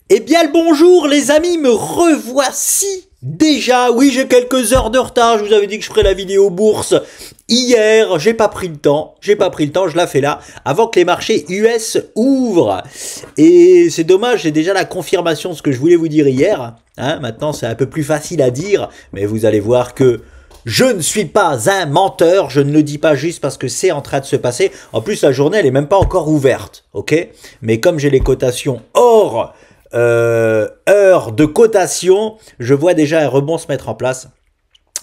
Eh bien le bonjour les amis, me revoici déjà. Oui, j'ai quelques heures de retard, je vous avais dit que je ferais la vidéo bourse hier, j'ai pas pris le temps, je la fais là, avant que les marchés US ouvrent. Et c'est dommage, j'ai déjà la confirmation de ce que je voulais vous dire hier. Maintenant c'est un peu plus facile à dire, mais vous allez voir que je ne suis pas un menteur, je ne le dis pas juste parce que c'est en train de se passer. En plus la journée elle est même pas encore ouverte, ok? Mais comme j'ai les cotations hors heure de cotation, je vois déjà un rebond se mettre en place.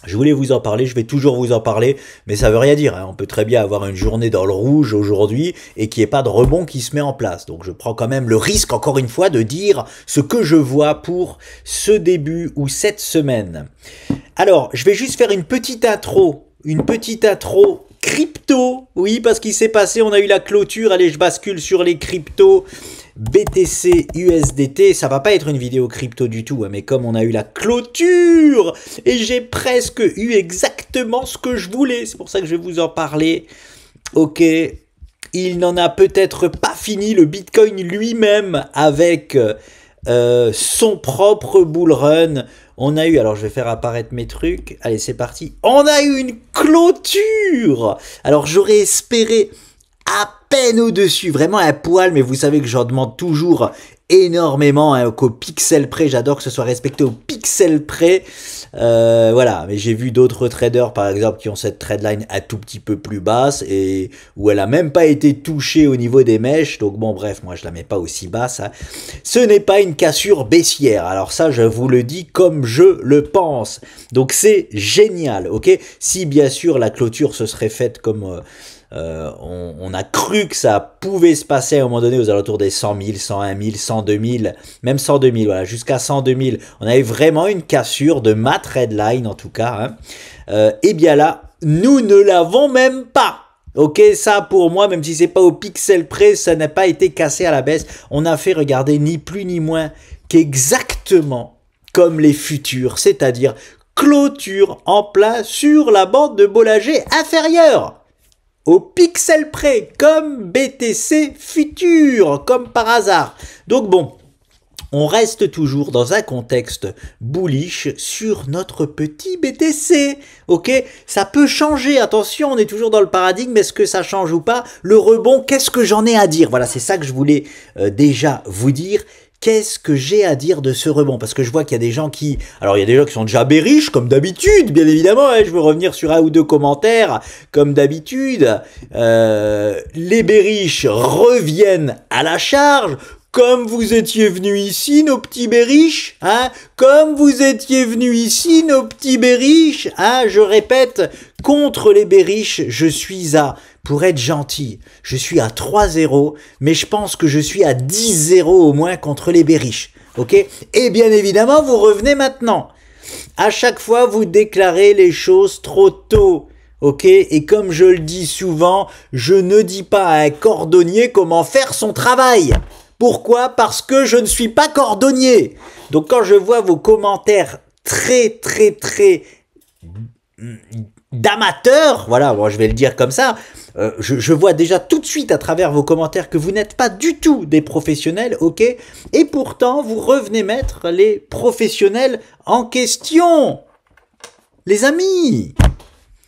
Je voulais vous en parler, je vais toujours vous en parler, mais ça veut rien dire. On peut très bien avoir une journée dans le rouge aujourd'hui et qu'il n'y ait pas de rebond qui se met en place. Donc je prends quand même le risque, encore une fois, de dire ce que je vois pour ce début ou cette semaine. Alors, je vais juste faire une petite intro crypto. Oui, parce qu'il s'est passé, on a eu la clôture. Allez, je bascule sur les cryptos. BTC, USDT, ça va pas être une vidéo crypto du tout, mais comme on a eu la clôture, et j'ai presque eu exactement ce que je voulais, c'est pour ça que je vais vous en parler. Ok, il n'en a peut-être pas fini, le Bitcoin lui-même, avec son propre bull run. On a eu, alors je vais faire apparaître mes trucs, allez c'est parti, on a eu une clôture. Alors j'aurais espéré à peine au-dessus, vraiment un poil, mais vous savez que j'en demande toujours énormément, qu'au pixel près, j'adore que ce soit respecté au pixel près, voilà, mais j'ai vu d'autres traders par exemple qui ont cette trendline un tout petit peu plus basse et où elle a même pas été touchée au niveau des mèches, donc bon bref, moi je la mets pas aussi basse, ce n'est pas une cassure baissière, alors ça je vous le dis comme je le pense, donc c'est génial, ok, si bien sûr la clôture se serait faite comme on a cru que ça pouvait se passer à un moment donné aux alentours des 100 000, 101 000, 102 000, même 102 000, voilà, jusqu'à 102 000. On avait vraiment une cassure de ma trendline en tout cas. Et bien là, nous ne l'avons même pas. Ok, ça pour moi, même si c'est pas au pixel près, ça n'a pas été cassé à la baisse. On a fait, regarder ni plus ni moins qu'exactement comme les futurs, c'est-à-dire clôture en plein sur la bande de Bollinger inférieure. Au pixel près, comme BTC futur, comme par hasard. Donc bon, on reste toujours dans un contexte bullish sur notre petit BTC, ok? Ça peut changer, attention, on est toujours dans le paradigme, est-ce que ça change ou pas? Le rebond, qu'est-ce que j'en ai à dire? Voilà, c'est ça que je voulais déjà vous dire. Qu'est-ce que j'ai à dire de ce rebond? Parce que je vois qu'il y a des gens qui... Alors, il y a des gens qui sont déjà bearish, comme d'habitude, bien évidemment. Je veux revenir sur un ou deux commentaires, comme d'habitude. Les bearish reviennent à la charge. Comme vous étiez venus ici, nos petits bearish, comme vous étiez venus ici, nos petits bearish, je répète, contre les bearish, je suis à... Pour être gentil, je suis à 3-0, mais je pense que je suis à 10-0 au moins contre les bearish. Ok? Et bien évidemment, vous revenez maintenant. À chaque fois, vous déclarez les choses trop tôt. Ok? Et comme je le dis souvent, je ne dis pas à un cordonnier comment faire son travail. Pourquoi? Parce que je ne suis pas cordonnier. Donc quand je vois vos commentaires très d'amateurs, voilà, bon, je vais le dire comme ça, je vois déjà tout de suite à travers vos commentaires que vous n'êtes pas du tout des professionnels, ok? Et pourtant, vous revenez mettre les professionnels en question. Les amis,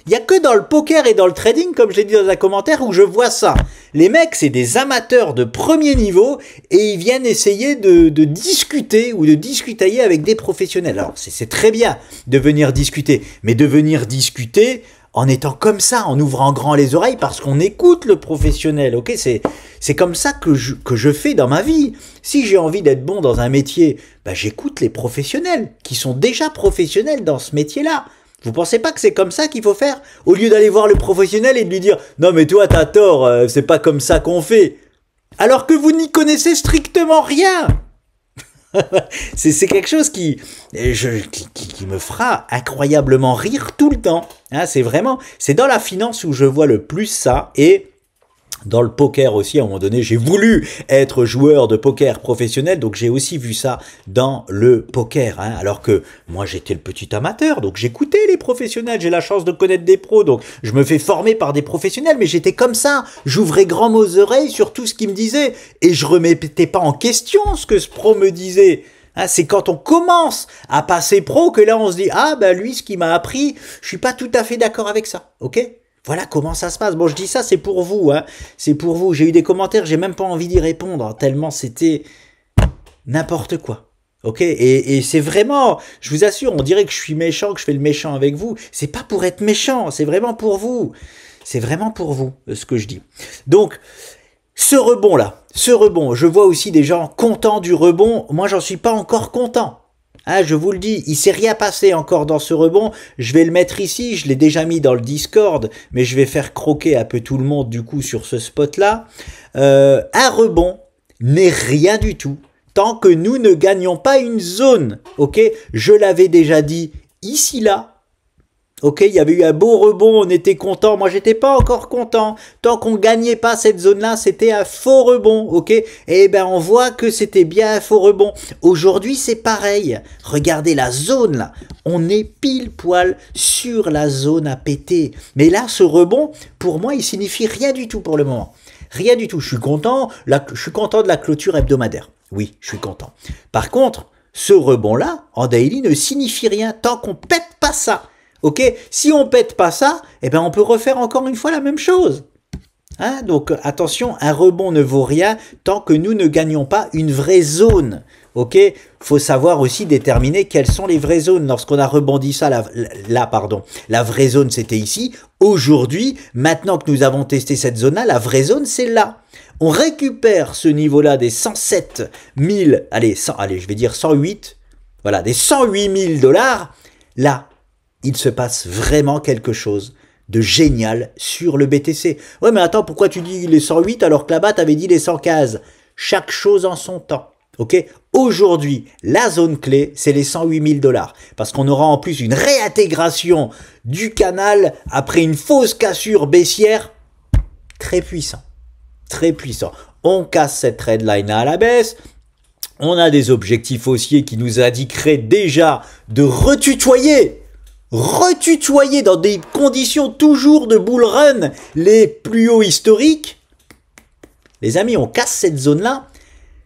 il n'y a que dans le poker et dans le trading, comme je l'ai dit dans un commentaire, où je vois ça. Les mecs, c'est des amateurs de premier niveau et ils viennent essayer de discuter ou de discutailler avec des professionnels. Alors, c'est très bien de venir discuter, mais de venir discuter en étant comme ça, en ouvrant grand les oreilles parce qu'on écoute le professionnel, ok? C'est comme ça que je fais dans ma vie. Si j'ai envie d'être bon dans un métier, j'écoute les professionnels qui sont déjà professionnels dans ce métier-là. Vous pensez pas que c'est comme ça qu'il faut faire? Au lieu d'aller voir le professionnel et de lui dire « Non mais toi t'as tort, c'est pas comme ça qu'on fait ». Alors que vous n'y connaissez strictement rien. C'est quelque chose qui me fera incroyablement rire tout le temps. C'est dans la finance où je vois le plus ça et Dans le poker aussi, à un moment donné, j'ai voulu être joueur de poker professionnel, donc j'ai aussi vu ça dans le poker, hein, alors que moi j'étais le petit amateur, donc j'écoutais les professionnels, j'ai la chance de connaître des pros, donc je me fais former par des professionnels, mais j'étais comme ça, j'ouvrais grand mes oreilles sur tout ce qu'ils me disaient, et je remettais pas en question ce que ce pro me disait. Hein, c'est quand on commence à passer pro que là on se dit « Ah ben lui, ce qu'il m'a appris, je suis pas tout à fait d'accord avec ça, ok ?» Voilà comment ça se passe. Bon, je dis ça, c'est pour vous, hein. C'est pour vous. J'ai eu des commentaires, j'ai même pas envie d'y répondre, hein, tellement c'était n'importe quoi. Ok, et c'est vraiment, je vous assure, on dirait que je suis méchant, que je fais le méchant avec vous. C'est pas pour être méchant, c'est vraiment pour vous. C'est vraiment pour vous, ce que je dis. Donc, ce rebond-là, je vois aussi des gens contents du rebond. Moi, j'en suis pas encore content. Ah, je vous le dis, il s'est rien passé encore dans ce rebond. Je vais le mettre ici, je l'ai déjà mis dans le Discord, mais je vais faire croquer un peu tout le monde du coup sur ce spot-là. Un rebond n'est rien du tout tant que nous ne gagnons pas une zone. Ok, je l'avais déjà dit ici là. Ok, il y avait eu un beau rebond, on était content. Moi, j'étais pas encore content. Tant qu'on gagnait pas cette zone-là, c'était un faux rebond. Ok, et ben on voit que c'était bien un faux rebond. Aujourd'hui, c'est pareil. Regardez la zone là. On est pile poil sur la zone à péter. Mais là, ce rebond, pour moi, il signifie rien du tout pour le moment. Rien du tout. Je suis content. Je suis content de la clôture hebdomadaire. Oui, je suis content. Par contre, ce rebond-là, en daily, ne signifie rien tant qu'on pète pas ça. Ok, si on pète pas ça, eh ben on peut refaire encore une fois la même chose. Hein, donc attention, un rebond ne vaut rien tant que nous ne gagnons pas une vraie zone. Ok, faut savoir aussi déterminer quelles sont les vraies zones. Lorsqu'on a rebondi ça là, pardon, la vraie zone c'était ici. Aujourd'hui, maintenant que nous avons testé cette zone-là, la vraie zone c'est là. On récupère ce niveau-là des 107 000, allez, je vais dire 108, voilà, des 108 000 $. Là, il se passe vraiment quelque chose de génial sur le BTC. Ouais, mais attends, pourquoi tu dis les 108 alors que là-bas, tu avais dit les 115? Chaque chose en son temps. Ok, aujourd'hui, la zone clé, c'est les 108 000 $. Parce qu'on aura en plus une réintégration du canal après une fausse cassure baissière. Très puissant. Très puissant. On casse cette trendline à la baisse. On a des objectifs haussiers qui nous indiqueraient déjà de retutoyer dans des conditions toujours de bull run les plus hauts historiques. Les amis, on casse cette zone-là,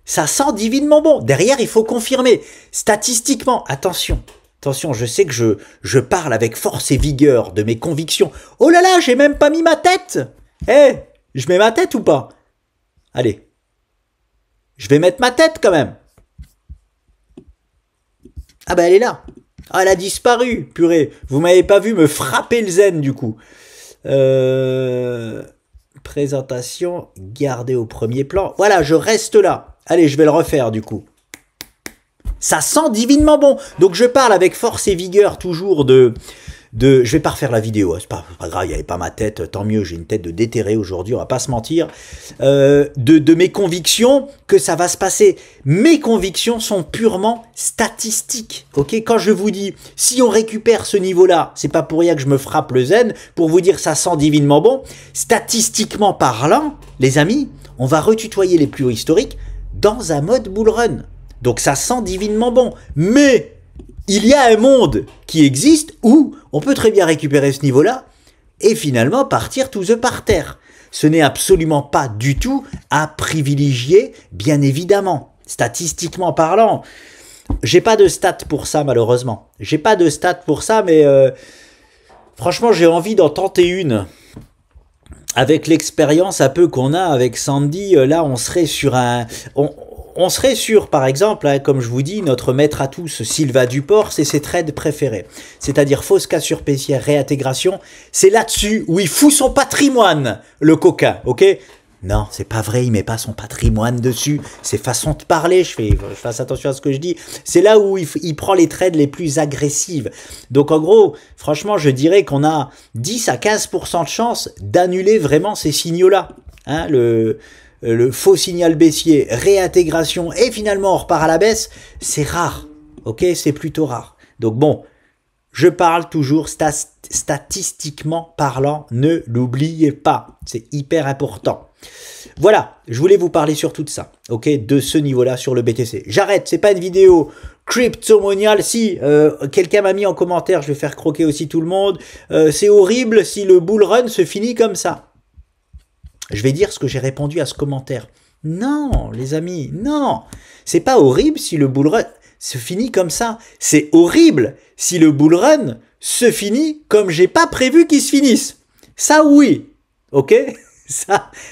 ça sent divinement bon. Derrière, il faut confirmer. Statistiquement, attention, je sais que je parle avec force et vigueur de mes convictions. Oh là là, j'ai même pas mis ma tête. Je mets ma tête ou pas? Allez, je vais mettre ma tête quand même. Ah bah elle est là. Ah, elle a disparu, purée. Vous m'avez pas vu me frapper le zen, du coup. Présentation, garder au premier plan. Voilà, je reste là. Allez, je vais le refaire, du coup. Ça sent divinement bon. Donc, je parle avec force et vigueur, toujours je vais pas refaire la vidéo, c'est pas grave, il n'y avait pas ma tête, tant mieux, j'ai une tête de déterré aujourd'hui, on va pas se mentir, de mes convictions que ça va se passer. Mes convictions sont purement statistiques, ok? Quand je vous dis, si on récupère ce niveau-là, c'est pas pour rien que je me frappe le zen, pour vous dire ça sent divinement bon, statistiquement parlant, les amis, on va retutoyer les plus hauts historiques dans un mode bull run. Donc ça sent divinement bon, mais il y a un monde qui existe où on peut très bien récupérer ce niveau-là et finalement partir to the parterre. Ce n'est absolument pas du tout à privilégier, bien évidemment. Statistiquement parlant, j'ai pas de stats pour ça malheureusement. J'ai pas de stats pour ça, mais franchement j'ai envie d'en tenter une. Avec l'expérience un peu qu'on a avec Sandy, là on serait sur un... On serait sur, par exemple, hein, comme je vous dis, notre maître à tous, Sylvain Duport, c'est ses trades préférés. C'est-à-dire fausse cassure baissière, réintégration. C'est là-dessus où il fout son patrimoine, le coquin, ok? Non, c'est pas vrai, il met pas son patrimoine dessus. C'est façon de parler, je fasse attention à ce que je dis. C'est là où il prend les trades les plus agressives. Donc en gros, franchement, je dirais qu'on a 10 à 15% de chance d'annuler vraiment ces signaux-là. Hein, le faux signal baissier, réintégration, et finalement on repart à la baisse, c'est rare, ok, c'est plutôt rare. Donc bon, je parle toujours statistiquement parlant, ne l'oubliez pas, c'est hyper important. Voilà, je voulais vous parler surtout de ça, ok, de ce niveau-là sur le BTC. J'arrête, c'est pas une vidéo cryptomoniale. Si quelqu'un m'a mis en commentaire, je vais faire croquer aussi tout le monde, c'est horrible si le bull run se finit comme ça. Je vais dire ce que j'ai répondu à ce commentaire. Non, les amis, non, c'est pas horrible si le bull run se finit comme ça. C'est horrible si le bull run se finit comme j'ai pas prévu qu'il se finisse. Ça oui, ok.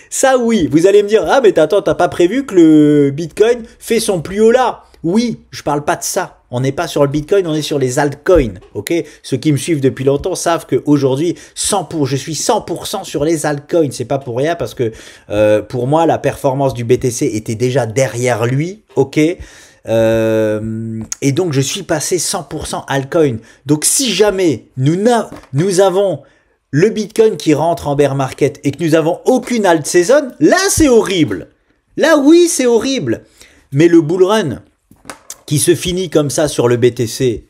Ça oui, vous allez me dire, ah mais attends, t'as pas prévu que le Bitcoin fait son plus haut là? Oui, je parle pas de ça. On n'est pas sur le Bitcoin, on est sur les altcoins, ok? Ceux qui me suivent depuis longtemps savent qu'aujourd'hui, je suis 100% sur les altcoins. C'est pas pour rien parce que pour moi, la performance du BTC était déjà derrière lui, ok? Et donc, je suis passé 100% altcoin. Donc, si jamais nous avons le Bitcoin qui rentre en bear market et que nous avons aucune alt season, là c'est horrible. Là oui c'est horrible. Mais le bull run qui se finit comme ça sur le BTC,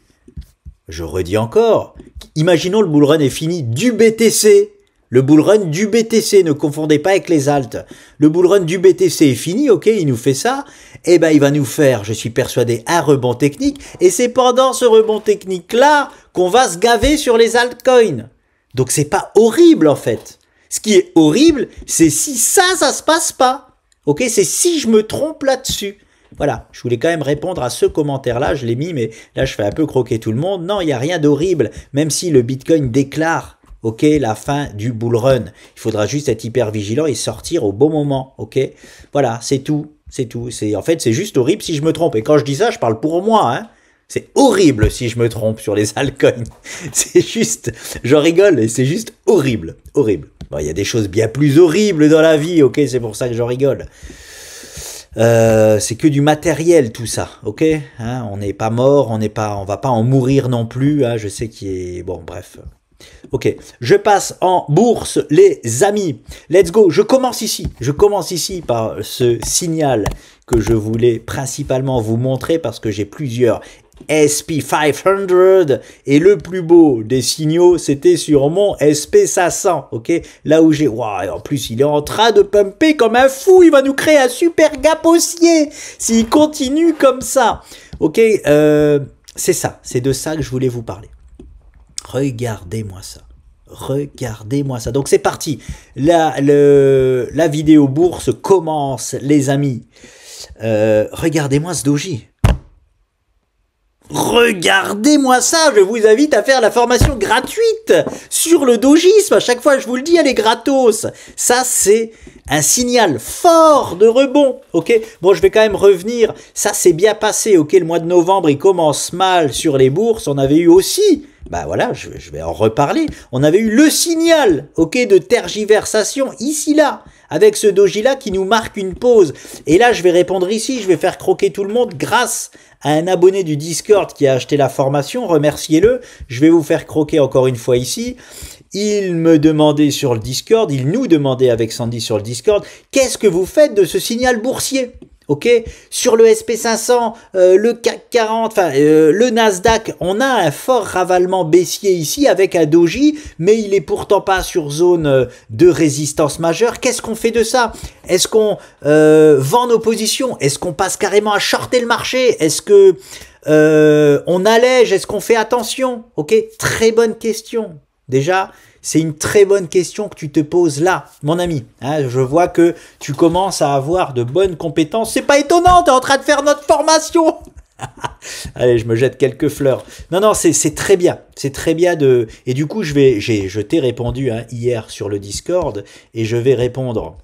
je redis encore, imaginons le bull run est fini du BTC. Le bull run du BTC, ne confondez pas avec les alts. Le bull run du BTC est fini, ok, il nous fait ça. Eh ben il va nous faire, je suis persuadé, un rebond technique. Et c'est pendant ce rebond technique-là qu'on va se gaver sur les altcoins. Donc c'est pas horrible en fait. Ce qui est horrible, c'est si ça se passe pas. Ok, c'est si je me trompe là-dessus. Voilà, je voulais quand même répondre à ce commentaire-là, je l'ai mis, mais là je fais un peu croquer tout le monde. Non, il n'y a rien d'horrible, même si le Bitcoin déclare, ok, la fin du bull run. Il faudra juste être hyper vigilant et sortir au bon moment, ok. Voilà, c'est tout, c'est tout. En fait, c'est juste horrible si je me trompe. Et quand je dis ça, je parle pour moi, hein. C'est horrible si je me trompe sur les altcoins. C'est juste, je rigole et c'est juste horrible, horrible. Bon, il y a des choses bien plus horribles dans la vie, ok, c'est pour ça que je rigole. C'est que du matériel tout ça, ok, hein, on n'est pas mort, on va pas en mourir non plus, hein, je sais qu'il est... Bon, bref. Ok, je passe en bourse, les amis. Let's go, je commence ici par ce signal que je voulais principalement vous montrer parce que j'ai plusieurs SP500 et le plus beau des signaux c'était sur mon SP500, ok, là où j'ai, waouh, en plus il est en train de pumper comme un fou, il va nous créer un super gap haussier s'il continue comme ça, ok, c'est ça, c'est de ça que je voulais vous parler. Regardez-moi ça. Regardez-moi ça. Donc c'est parti. La vidéo bourse commence, les amis. Regardez-moi ce doji. Regardez-moi ça. Je vous invite à faire la formation gratuite sur le dojisme. À chaque fois, je vous le dis, elle est gratos. Ça, c'est un signal fort de rebond. Ok. Bon, je vais quand même revenir. Ça s'est bien passé. Ok. Le mois de novembre, il commence mal sur les bourses. On avait eu aussi... Bah voilà, je vais en reparler. On avait eu le signal, ok, de tergiversation ici là, avec ce doji là qui nous marque une pause. Et là, je vais répondre ici, je vais faire croquer tout le monde grâce à un abonné du Discord qui a acheté la formation. Remerciez-le. Je vais vous faire croquer encore une fois ici. Il me demandait sur le Discord, il nous demandait avec Sandy sur le Discord, qu'est-ce que vous faites de ce signal boursier ? Ok, sur le SP500, le CAC 40, enfin le Nasdaq, on a un fort ravalement baissier ici avec un doji, mais il est pourtant pas sur zone de résistance majeure. Qu'est-ce qu'on fait de ça? Est-ce qu'on vend nos positions? Est-ce qu'on passe carrément à shorter le marché? Est-ce que on allège? Est-ce qu'on fait attention? Ok, très bonne question. Déjà, c'est une très bonne question que tu te poses là, mon ami. Hein, je vois que tu commences à avoir de bonnes compétences. C'est pas étonnant, tu es en train de faire notre formation. Allez, je me jette quelques fleurs. Non, non, c'est très bien. C'est très bien de... Et du coup, je t'ai répondu hein, hier sur le Discord et je vais répondre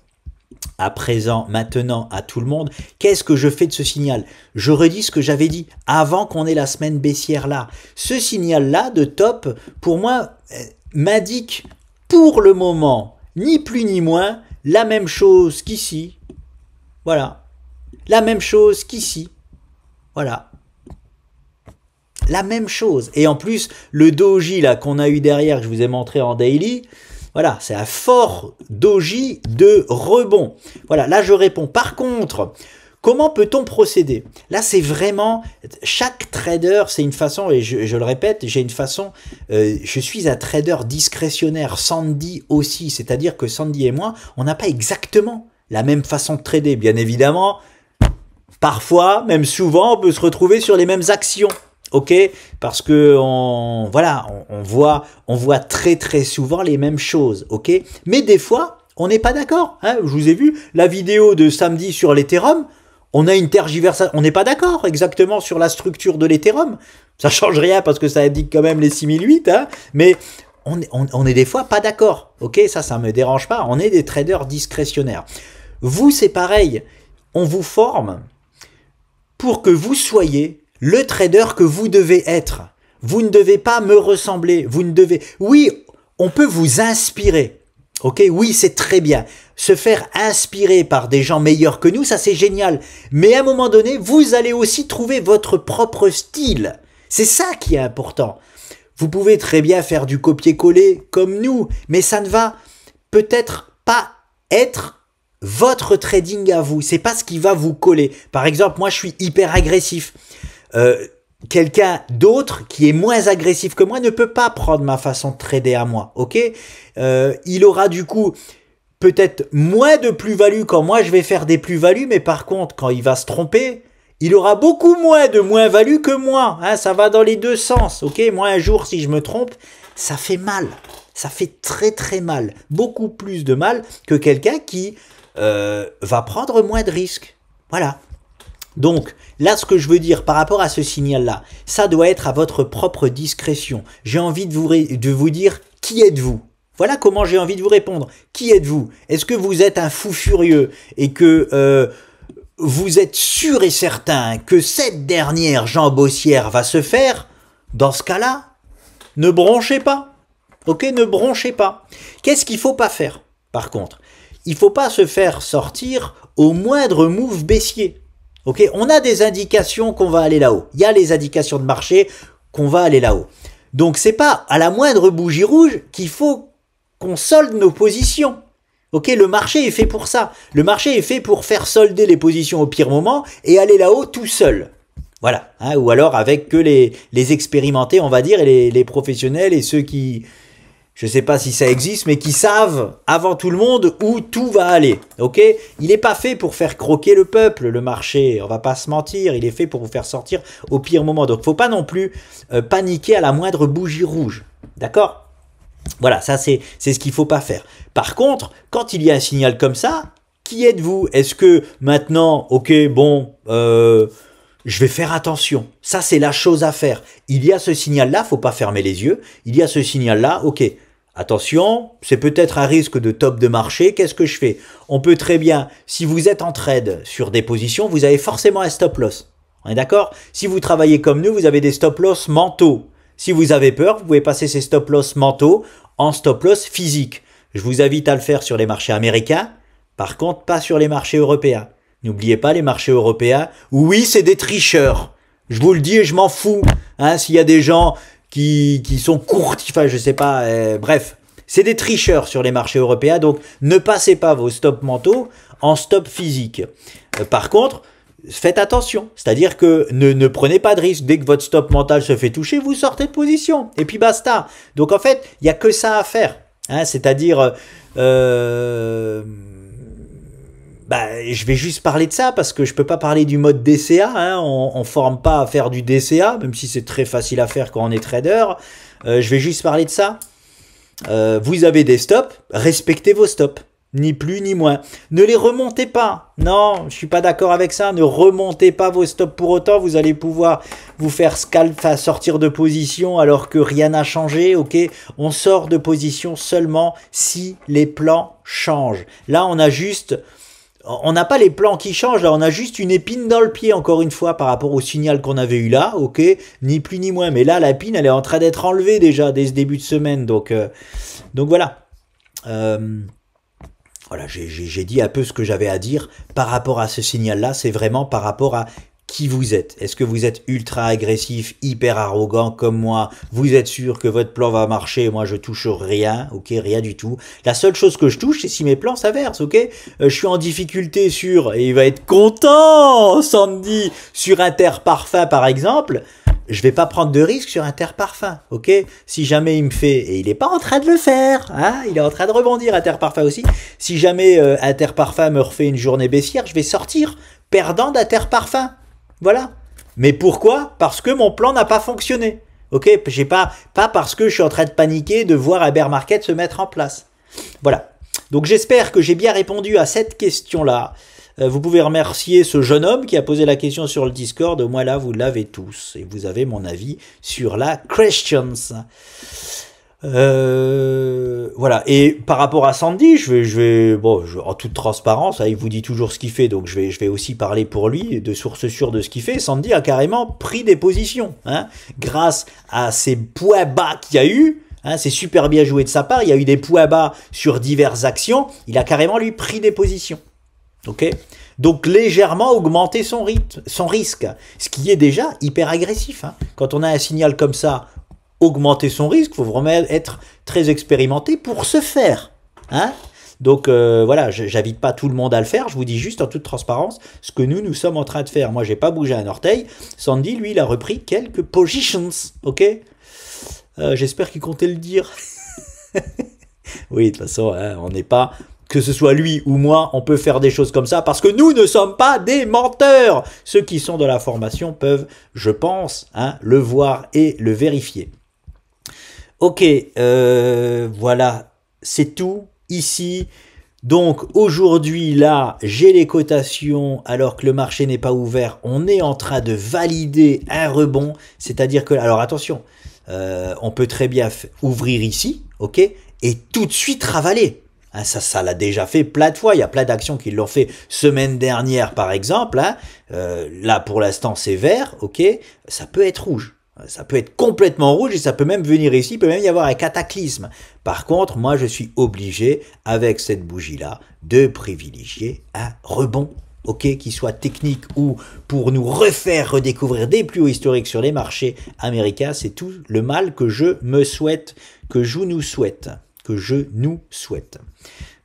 à présent, maintenant, à tout le monde. Qu'est-ce que je fais de ce signal? Je redis ce que j'avais dit avant qu'on ait la semaine baissière là. Ce signal-là de top, pour moi... m'indique pour le moment, ni plus ni moins, la même chose qu'ici. Voilà. La même chose qu'ici. Voilà. La même chose. Et en plus, le doji là qu'on a eu derrière, que je vous ai montré en daily, voilà, c'est un fort doji de rebond. Voilà, là je réponds. Par contre, Comment peut-on procéder? Là, c'est vraiment, chaque trader, c'est une façon, et je le répète, j'ai une façon, je suis un trader discrétionnaire, Sandy aussi, c'est-à-dire que Sandy et moi, on n'a pas exactement la même façon de trader. Bien évidemment, parfois, même souvent, on peut se retrouver sur les mêmes actions. Ok, parce que voilà, on voit très très souvent les mêmes choses. Ok, mais des fois, on n'est pas d'accord. Hein. Je vous ai vu la vidéo de samedi sur l'Ethereum. On a une tergiversation. On n'est pas d'accord exactement sur la structure de l'Ethereum. Ça change rien parce que ça indique quand même les 6008. Hein, mais on est des fois pas d'accord. Ok, ça me dérange pas. On est des traders discrétionnaires. Vous, c'est pareil. On vous forme pour que vous soyez le trader que vous devez être. Vous ne devez pas me ressembler. Vous ne devez... Oui, on peut vous inspirer. Ok, oui, c'est très bien. Se faire inspirer par des gens meilleurs que nous, ça c'est génial. Mais à un moment donné, vous allez aussi trouver votre propre style. C'est ça qui est important. Vous pouvez très bien faire du copier-coller comme nous, mais ça ne va peut-être pas être votre trading à vous. C'est pas ce qui va vous coller. Par exemple, moi je suis hyper agressif. Quelqu'un d'autre qui est moins agressif que moi ne peut pas prendre ma façon de trader à moi. Ok, il aura du coup peut-être moins de plus-value quand moi je vais faire des plus-values, mais par contre quand il va se tromper, il aura beaucoup moins de moins-value que moi. Hein, ça va dans les deux sens. Ok, moi un jour si je me trompe, ça fait mal. Ça fait très très mal. Beaucoup plus de mal que quelqu'un qui va prendre moins de risques. Voilà. Donc, là, ce que je veux dire par rapport à ce signal-là, ça doit être à votre propre discrétion. J'ai envie de vous dire, qui êtes-vous? Voilà comment j'ai envie de vous répondre. Qui êtes-vous? Est-ce que vous êtes un fou furieux et que vous êtes sûr et certain que cette dernière jambossière va se faire? Dans ce cas-là, ne bronchez pas. Ok, ne bronchez pas. Qu'est-ce qu'il ne faut pas faire, par contre? Il ne faut pas se faire sortir au moindre move baissier. Ok, on a des indications qu'on va aller là-haut. Il y a les indications de marché qu'on va aller là-haut. Donc, c'est pas à la moindre bougie rouge qu'il faut qu'on solde nos positions. Ok, le marché est fait pour ça. Le marché est fait pour faire solder les positions au pire moment et aller là-haut tout seul. Voilà. Hein, ou alors avec que les expérimentés, on va dire, et les professionnels et ceux qui... Je ne sais pas si ça existe, mais qui savent avant tout le monde où tout va aller. Ok, il n'est pas fait pour faire croquer le peuple, le marché. On va pas se mentir. Il est fait pour vous faire sortir au pire moment. Donc, faut pas non plus paniquer à la moindre bougie rouge. D'accord? Voilà, ça c'est ce qu'il faut pas faire. Par contre, quand il y a un signal comme ça, qui êtes-vous? Est-ce que maintenant, ok, bon, je vais faire attention. Ça, c'est la chose à faire. Il y a ce signal-là, faut pas fermer les yeux. Il y a ce signal-là, ok. Attention, c'est peut-être un risque de top de marché. Qu'est-ce que je fais? On peut très bien, si vous êtes en trade sur des positions, vous avez forcément un stop loss. On est d'accord? Si vous travaillez comme nous, vous avez des stop loss mentaux. Si vous avez peur, vous pouvez passer ces stop loss mentaux en stop loss physiques. Je vous invite à le faire sur les marchés américains. Par contre, pas sur les marchés européens. N'oubliez pas les marchés européens. Oui, c'est des tricheurs. Je vous le dis et je m'en fous. Hein, s'il y a des gens qui sont courts, enfin je sais pas, bref. C'est des tricheurs sur les marchés européens. Donc, ne passez pas vos stops mentaux en stop physique. Par contre, faites attention. C'est-à-dire que ne prenez pas de risque. Dès que votre stop mental se fait toucher, vous sortez de position. Et puis basta. Donc, en fait, il n'y a que ça à faire. Hein, c'est-à-dire... je vais juste parler de ça parce que je peux pas parler du mode DCA. Hein, on forme pas à faire du DCA, même si c'est très facile à faire quand on est trader. Je vais juste parler de ça. Vous avez des stops, respectez vos stops. Ni plus ni moins. Ne les remontez pas. Non, je suis pas d'accord avec ça. Ne remontez pas vos stops pour autant. Vous allez pouvoir vous faire sortir de position alors que rien n'a changé. Ok, on sort de position seulement si les plans changent. Là, on a juste... On n'a pas les plans qui changent, là, on a juste une épine dans le pied, encore une fois, par rapport au signal qu'on avait eu là, ok, ni plus ni moins. Mais là, l'épine, elle est en train d'être enlevée déjà, dès ce début de semaine, donc voilà. Voilà, j'ai dit un peu ce que j'avais à dire par rapport à ce signal-là, c'est vraiment par rapport à qui vous êtes. Est-ce que vous êtes ultra agressif, hyper arrogant comme moi? Vous êtes sûr que votre plan va marcher? Moi, je touche rien, ok, rien du tout. La seule chose que je touche, c'est si mes plans s'inversent, ok. Je suis en difficulté sur, et il va être content, Sandy, sur Interparfum par exemple. Je vais pas prendre de risque sur Interparfum, ok? Si jamais il me fait, et il est pas en train de le faire, hein, il est en train de rebondir Interparfum aussi. Si jamais Interparfum me refait une journée baissière, je vais sortir perdant d'Interparfum. Voilà. Mais pourquoi? Parce que mon plan n'a pas fonctionné. Ok? J'ai pas parce que je suis en train de paniquer de voir un bear market se mettre en place. Voilà. Donc j'espère que j'ai bien répondu à cette question-là. Vous pouvez remercier ce jeune homme qui a posé la question sur le Discord. Au moins là, vous l'avez tous. Et vous avez mon avis sur la questions. Voilà. Et par rapport à Sandy, en toute transparence, il vous dit toujours ce qu'il fait, donc je vais aussi parler pour lui, de source sûre de ce qu'il fait. Sandy a carrément pris des positions, hein, grâce à ces points bas qu'il y a eu. Hein, c'est super bien joué de sa part. Il y a eu des points bas sur diverses actions. Il a carrément lui pris des positions. Ok, donc légèrement augmenter son risque, ce qui est déjà hyper agressif. Hein. Quand on a un signal comme ça, augmenter son risque, il faut vraiment être très expérimenté pour se faire. Hein. Donc voilà, j'invite pas tout le monde à le faire, je vous dis juste en toute transparence ce que nous sommes en train de faire. Moi, j'ai pas bougé un orteil. Sandy, lui, il a repris quelques positions. Ok, j'espère qu'il comptait le dire. Oui, de toute façon, hein, on n'est pas... Que ce soit lui ou moi, on peut faire des choses comme ça parce que nous ne sommes pas des menteurs. Ceux qui sont dans la formation peuvent, je pense, hein, le voir et le vérifier. Ok, voilà, c'est tout ici. Donc aujourd'hui, là, j'ai les cotations alors que le marché n'est pas ouvert. On est en train de valider un rebond. C'est-à-dire que, alors attention, on peut très bien ouvrir ici, ok, et tout de suite ravaler. Hein, ça l'a déjà fait plein de fois. Il y a plein d'actions qui l'ont fait semaine dernière, par exemple. Hein. Là, pour l'instant, c'est vert. Ok, ça peut être rouge. Ça peut être complètement rouge et ça peut même venir ici. Il peut même y avoir un cataclysme. Par contre, moi, je suis obligé, avec cette bougie-là, de privilégier un rebond. Ok, qui soit technique ou pour nous refaire redécouvrir des plus hauts historiques sur les marchés américains. C'est tout le mal que je me souhaite, que je nous souhaite.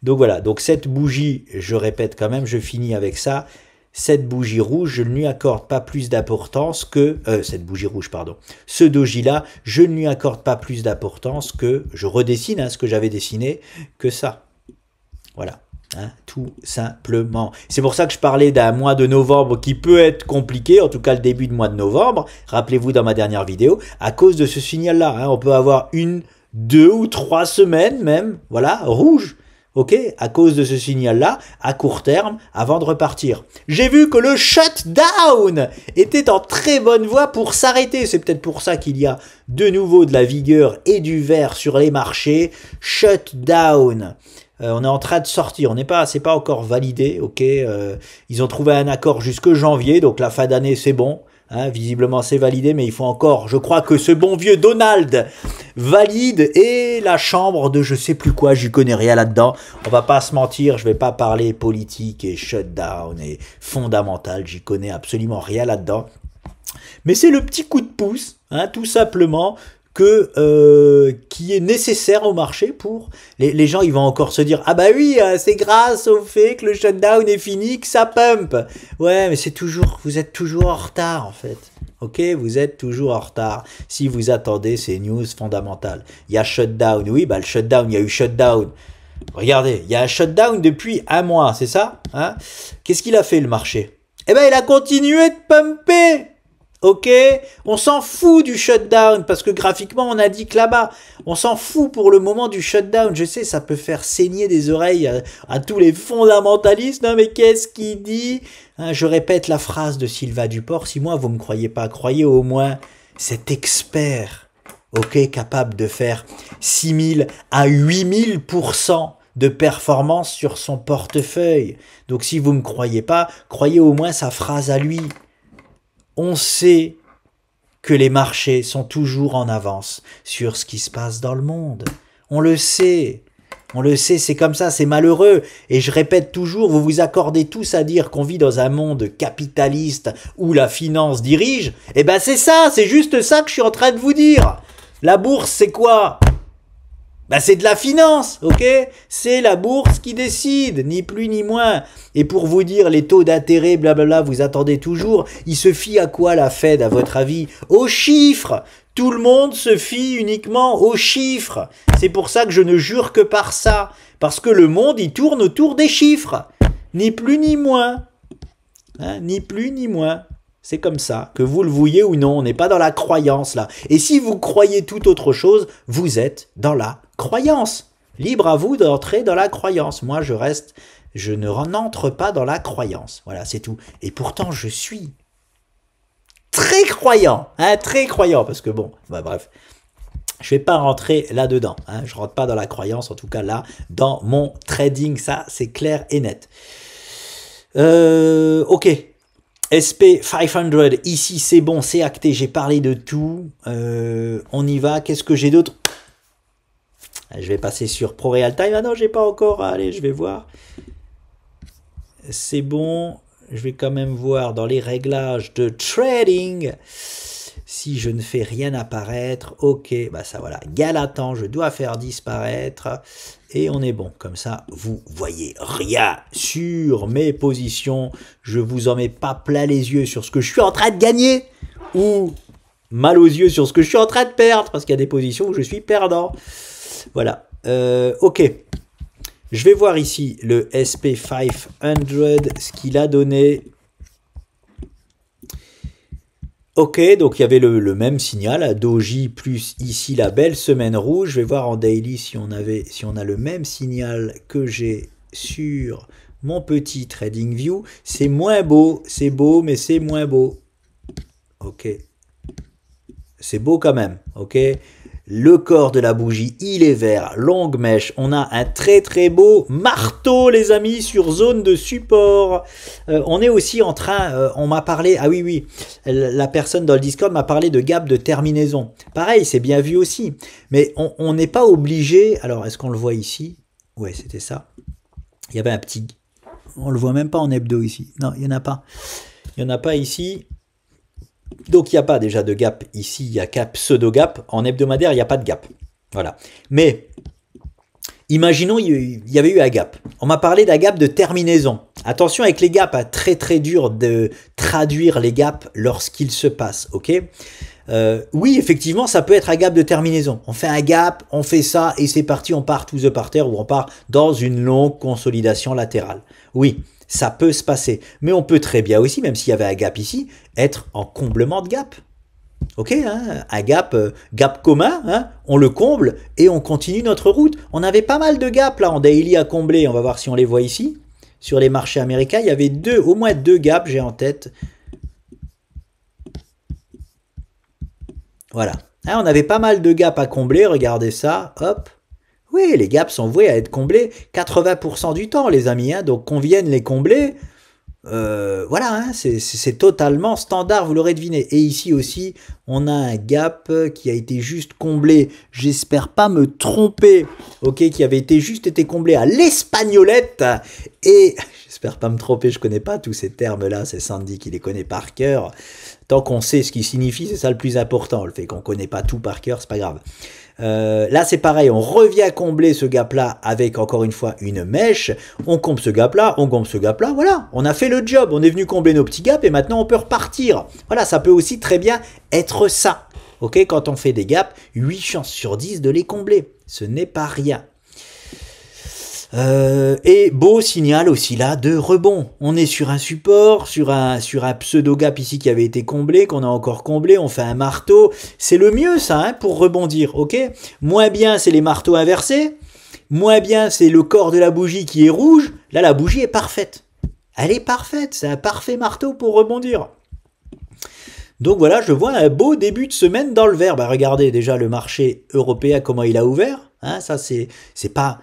Donc voilà, donc cette bougie, je répète quand même, je finis avec ça, cette bougie rouge, je ne lui accorde pas plus d'importance que, cette bougie rouge, pardon, ce doji-là, je ne lui accorde pas plus d'importance que, je redessine hein, ce que j'avais dessiné, que ça. Voilà. Hein, tout simplement. C'est pour ça que je parlais d'un mois de novembre qui peut être compliqué, en tout cas le début de mois de novembre, rappelez-vous dans ma dernière vidéo, à cause de ce signal-là. Hein, on peut avoir 1, 2 ou 3 semaines même, voilà, rouge, ok, à cause de ce signal-là, à court terme, avant de repartir. J'ai vu que le shutdown était en très bonne voie pour s'arrêter. C'est peut-être pour ça qu'il y a de nouveau de la vigueur et du vert sur les marchés. Shutdown. On est en train de sortir, c'est pas encore validé, ok. Ils ont trouvé un accord jusque janvier, donc la fin d'année c'est bon. Hein, visiblement c'est validé, mais il faut encore, je crois que ce bon vieux Donald valide et la chambre de je sais plus quoi, j'y connais rien là-dedans. On va pas se mentir, je vais pas parler politique et shutdown et fondamental, j'y connais absolument rien là-dedans. Mais c'est le petit coup de pouce, hein, tout simplement, qui est nécessaire au marché pour... Les gens, ils vont encore se dire « Ah bah oui, c'est grâce au fait que le shutdown est fini que ça pump !» Ouais, mais c'est toujours... Vous êtes toujours en retard, en fait. Ok, vous êtes toujours en retard si vous attendez ces news fondamentales. Il y a shutdown, oui, bah le shutdown, il y a eu shutdown. Regardez, il y a un shutdown depuis un mois, c'est ça hein? Qu'est-ce qu'il a fait, le marché? Eh ben, il a continué de pumper. Ok, on s'en fout du shutdown parce que graphiquement on a dit que là-bas, on s'en fout pour le moment du shutdown. Je sais, ça peut faire saigner des oreilles à tous les fondamentalistes. Non mais qu'est-ce qu'il dit hein, je répète la phrase de Sylvain Duport. Si moi vous me croyez pas, croyez au moins cet expert, ok, capable de faire 6000 à 8000% de performance sur son portefeuille. Donc si vous me croyez pas, croyez au moins sa phrase à lui. On sait que les marchés sont toujours en avance sur ce qui se passe dans le monde. On le sait. On le sait, c'est comme ça, c'est malheureux. Et je répète toujours, vous vous accordez tous à dire qu'on vit dans un monde capitaliste où la finance dirige. Eh ben c'est ça, c'est juste ça que je suis en train de vous dire. La bourse, c'est quoi? Ben c'est de la finance, ok? C'est la bourse qui décide, ni plus ni moins. Et pour vous dire les taux d'intérêt, blablabla, vous attendez toujours. Il se fie à quoi la Fed, à votre avis? Aux chiffres. Tout le monde se fie uniquement aux chiffres. C'est pour ça que je ne jure que par ça. Parce que le monde, il tourne autour des chiffres. Ni plus ni moins. Hein, ni plus ni moins. C'est comme ça, que vous le vouliez ou non, on n'est pas dans la croyance là. Et si vous croyez tout autre chose, vous êtes dans la croyance. Libre à vous d'entrer dans la croyance. Moi, je ne rentre pas dans la croyance. Voilà, c'est tout. Et pourtant, je suis très croyant, hein, très croyant, parce que bon, bah bref, je vais pas rentrer là-dedans. Hein, je rentre pas dans la croyance, en tout cas là, dans mon trading, ça, c'est clair et net. Ok. SP 500, ici c'est bon, c'est acté, j'ai parlé de tout, on y va, qu'est-ce que j'ai d'autre? Je vais passer sur Pro Real Time, ah non j'ai pas encore, allez je vais voir, c'est bon, je vais quand même voir dans les réglages de trading, si je ne fais rien apparaître, ok, bah ça voilà, Galatan, je dois faire disparaître, et on est bon, comme ça, vous voyez rien sur mes positions, je vous en mets pas plein les yeux sur ce que je suis en train de gagner, ou mal aux yeux sur ce que je suis en train de perdre, parce qu'il y a des positions où je suis perdant. Voilà, ok. Je vais voir ici le SP 500, ce qu'il a donné. Ok, donc il y avait le même signal, Doji plus ici la belle semaine rouge. Je vais voir en daily si on a le même signal que j'ai sur mon petit TradingView. C'est moins beau, c'est beau, mais c'est moins beau. Ok, c'est beau quand même, ok. Le corps de la bougie, il est vert, longue mèche. On a un très très beau marteau, les amis, sur zone de support. On est aussi en train, on m'a parlé, ah oui, la personne dans le Discord m'a parlé de gap de terminaison. Pareil, c'est bien vu aussi. Mais on n'est pas obligé, alors est-ce qu'on le voit ici? Ouais, c'était ça. Il y avait un petit, on le voit même pas en hebdo ici. Non, il n'y en a pas. Il n'y en a pas ici. Donc, il n'y a pas déjà de gap ici, il y a qu'un pseudo-gap. En hebdomadaire, il n'y a pas de gap. Voilà. Mais, imaginons, il y avait eu un gap. On m'a parlé d'un gap de terminaison. Attention avec les gaps, très très dur de traduire les gaps lorsqu'ils se passent, ok? Oui, effectivement, ça peut être un gap de terminaison. On fait un gap, on fait ça, et c'est parti, on part tous par terre, ou on part dans une longue consolidation latérale. Oui. Ça peut se passer. Mais on peut très bien aussi, même s'il y avait un gap ici, être en comblement de gap. Ok, hein, un gap, gap commun, hein, on le comble et on continue notre route. On avait pas mal de gaps là en daily à combler. On va voir si on les voit ici. Sur les marchés américains, il y avait au moins deux gaps, j'ai en tête. Voilà. Hein, on avait pas mal de gaps à combler. Regardez ça. Hop. Oui, les gaps sont voués à être comblés 80% du temps, les amis. Hein, donc, qu'on vienne les combler, voilà, hein, c'est totalement standard, vous l'aurez deviné. Et ici aussi, on a un gap qui a été juste comblé. J'espère pas me tromper, ok, qui avait juste été comblé à l'espagnolette. Et j'espère pas me tromper, je connais pas tous ces termes-là. C'est Sandy qui les connaît par cœur. Tant qu'on sait ce qu'ils signifient, c'est ça le plus important. Le fait qu'on connaît pas tout par cœur, c'est pas grave. Là c'est pareil, on revient combler ce gap là avec encore une fois une mèche, on comble ce gap là, on comble ce gap là, voilà, on a fait le job, on est venu combler nos petits gaps et maintenant on peut repartir. Voilà, ça peut aussi très bien être ça, ok, quand on fait des gaps, 8 chances sur 10 de les combler, ce n'est pas rien. Et beau signal aussi là de rebond. On est sur un support, sur un pseudo gap ici qui avait été comblé, qu'on a encore comblé, on fait un marteau. C'est le mieux ça hein, pour rebondir, ok. Moins bien c'est les marteaux inversés, moins bien c'est le corps de la bougie qui est rouge. Là la bougie est parfaite. Elle est parfaite, c'est un parfait marteau pour rebondir. Donc voilà, je vois un beau début de semaine dans le vert. Bah regardez déjà le marché européen comment il a ouvert. Hein, ça c'est pas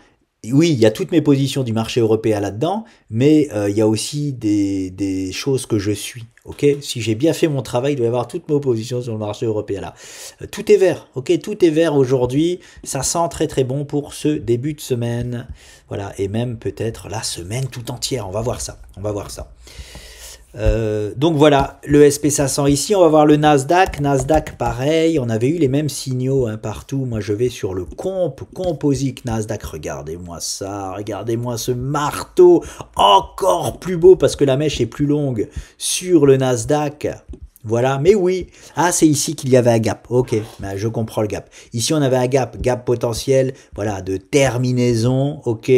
oui, il y a toutes mes positions du marché européen là-dedans, mais il y a aussi des choses que je suis. Ok, si j'ai bien fait mon travail, il doit y avoir toutes mes positions sur le marché européen là. Tout est vert. Ok, tout est vert aujourd'hui. Ça sent très très bon pour ce début de semaine. Voilà, et même peut-être la semaine tout entière. On va voir ça. On va voir ça. Donc voilà, le SP500 ici, on va voir le Nasdaq. Nasdaq pareil, on avait eu les mêmes signaux hein, partout. Moi je vais sur le composite Nasdaq. Regardez-moi ça, regardez-moi ce marteau encore plus beau parce que la mèche est plus longue sur le Nasdaq. Voilà, mais oui, ah c'est ici qu'il y avait un gap, ok, ben, je comprends le gap. Ici on avait un gap potentiel, voilà, de terminaison, ok,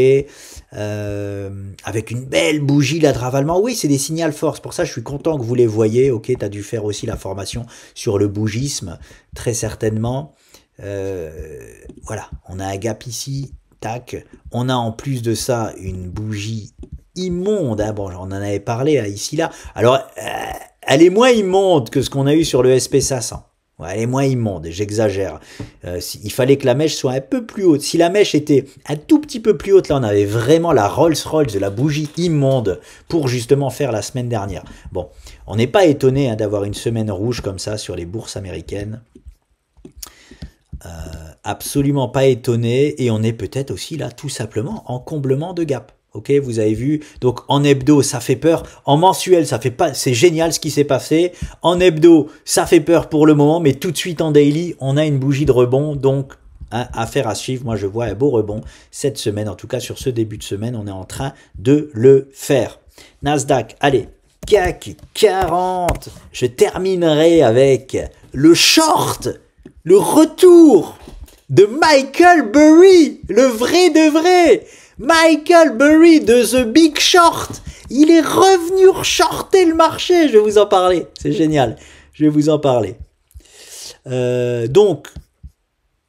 avec une belle bougie là de ravalement, oui c'est des signaux forts, c'est pour ça je suis content que vous les voyez, ok, tu as dû faire aussi la formation sur le bougisme, très certainement. Voilà, on a un gap ici, tac, on a en plus de ça une bougie immonde, hein, bon on en avait parlé hein, ici là, alors... elle est moins immonde que ce qu'on a eu sur le SP500. Ouais, elle est moins immonde, j'exagère. Il fallait que la mèche soit un peu plus haute. Si la mèche était un tout petit peu plus haute, là on avait vraiment la Rolls-Royce de la bougie immonde pour justement faire la semaine dernière. Bon, on n'est pas étonné hein, d'avoir une semaine rouge comme ça sur les bourses américaines. Absolument pas étonné. Et on est peut-être aussi là tout simplement en comblement de gap. Ok, vous avez vu, donc en hebdo ça fait peur, en mensuel ça fait pas, c'est génial ce qui s'est passé, en hebdo ça fait peur pour le moment, mais tout de suite en daily on a une bougie de rebond, donc hein, affaire à suivre, moi je vois un beau rebond cette semaine, en tout cas sur ce début de semaine on est en train de le faire. Nasdaq, allez, CAC 40, je terminerai avec le short, le retour de Michael Burry, le vrai de vrai. Michael Burry de The Big Short, il est revenu shorter le marché, je vais vous en parler, c'est génial, je vais vous en parler. Donc,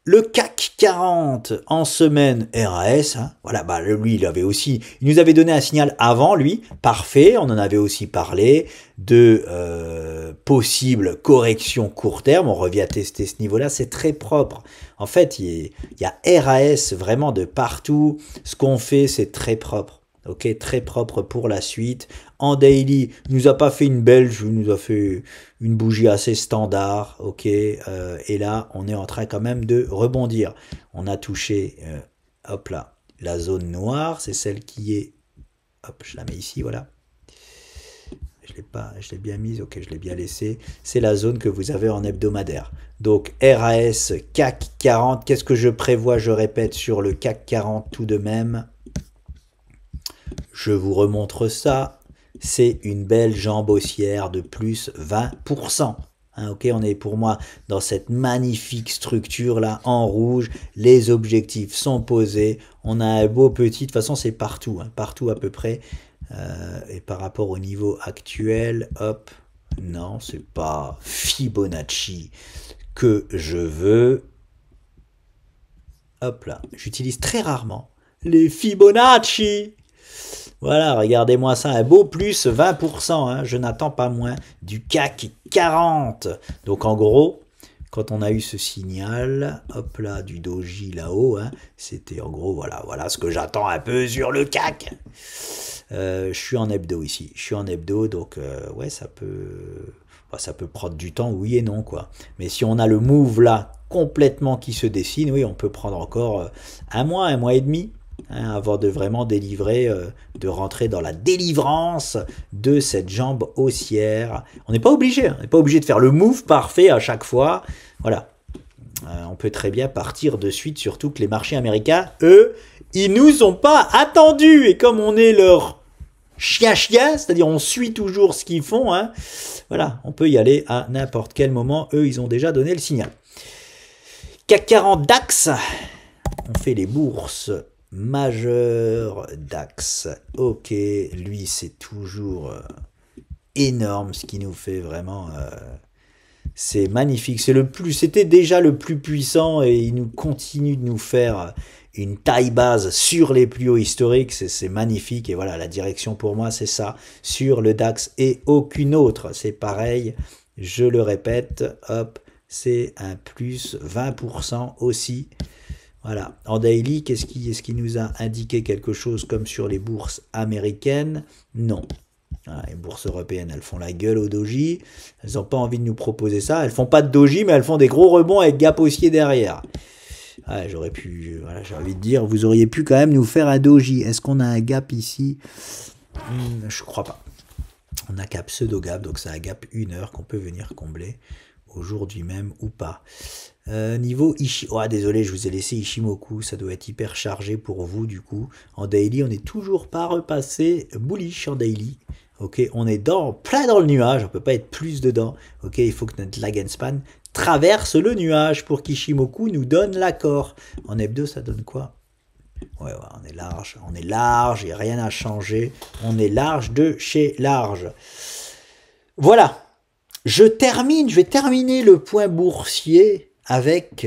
le CAC 40 en semaine RAS, hein, voilà, bah lui il avait aussi, il nous avait donné un signal avant lui, parfait, on en avait aussi parlé de possible correction court terme, on revient tester ce niveau-là, c'est très propre. En fait, il y a RAS vraiment de partout, ce qu'on fait c'est très propre. Ok, très propre pour la suite. En daily, il nous a pas fait une belge, il nous a fait une bougie assez standard. Ok, et là, on est en train quand même de rebondir. On a touché, hop là, la zone noire, c'est celle qui est, hop, je la mets ici, voilà. Je l'ai bien mise, ok, je l'ai bien laissé. C'est la zone que vous avez en hebdomadaire. Donc RAS, CAC 40, qu'est-ce que je prévois, je répète, sur le CAC 40 tout de même. Je vous remontre ça, c'est une belle jambe haussière de plus 20%. Hein, ok, on est pour moi dans cette magnifique structure là en rouge, les objectifs sont posés, on a un beau petit, de toute façon c'est partout, hein, partout à peu près, et par rapport au niveau actuel, hop, non c'est pas Fibonacci que je veux, hop là, j'utilise très rarement les Fibonacci. Voilà, regardez-moi ça, un beau plus 20%, hein, je n'attends pas moins du CAC 40. Donc en gros, quand on a eu ce signal, hop là, du doji là-haut, hein, c'était en gros, voilà ce que j'attends un peu sur le CAC. Je suis en hebdo ici, je suis en hebdo, donc ouais, ça peut prendre du temps, oui et non, quoi. Mais si on a le move là, complètement qui se dessine, oui, on peut prendre encore un mois et demi, hein, avant de vraiment délivrer, de rentrer dans la délivrance de cette jambe haussière. On n'est pas obligé, on n'est pas obligé de faire le move parfait à chaque fois. Voilà, on peut très bien partir de suite, surtout que les marchés américains, eux, ils nous ont pas attendus. Et comme on est leur chien, c'est-à-dire on suit toujours ce qu'ils font, hein, voilà, on peut y aller à n'importe quel moment. Eux, ils ont déjà donné le signal. CAC 40 DAX, on fait les bourses majeur DAX, ok, lui c'est toujours énorme ce qui nous fait vraiment, c'est magnifique, c'était déjà le plus puissant et il nous continue de nous faire une taille base sur les plus hauts historiques, c'est magnifique et voilà, la direction pour moi c'est ça, sur le DAX et aucune autre, c'est pareil, je le répète, hop, c'est un plus 20% aussi. Voilà. En daily, est-ce qu'il nous a indiqué quelque chose comme sur les bourses américaines? Non. Voilà, les bourses européennes, elles font la gueule au doji. Elles n'ont pas envie de nous proposer ça. Elles font pas de doji, mais elles font des gros rebonds avec gap haussier derrière. Ouais, j'aurais pu, voilà, j'ai envie de dire, vous auriez pu quand même nous faire un doji. Est-ce qu'on a un gap ici? Je crois pas. On n'a qu'un pseudo gap, donc c'est un gap 1 heure qu'on peut venir combler aujourd'hui même ou pas. Niveau Ishimoku, oh, désolé, je vous ai laissé Ishimoku, ça doit être hyper chargé pour vous du coup. En daily, on n'est toujours pas repassé bullish en daily. Ok, on est plein dans le nuage, on peut pas être plus dedans. Ok, il faut que notre lag and span traverse le nuage pour qu'Ishimoku nous donne l'accord. En hebdo, ça donne quoi? Ouais, on est large, il n'y a rien à changer. On est large de chez large. Voilà. Je vais terminer le point boursier avec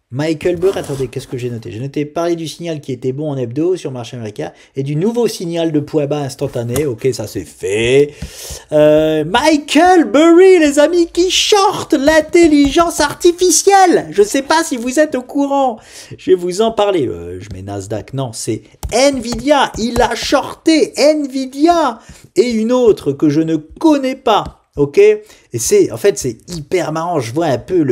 Michael Burry. Attendez, qu'est-ce que j'ai noté? J'ai noté parler du signal qui était bon en hebdo sur le marché américain et du nouveau signal de point bas instantané. Ok, ça c'est fait. Michael Burry, les amis, qui short l'intelligence artificielle. Je ne sais pas si vous êtes au courant. Je vais vous en parler. Je mets Nasdaq. Non, c'est Nvidia. Il a shorté Nvidia et une autre que je ne connais pas. Ok, et en fait c'est hyper marrant, je vois un peu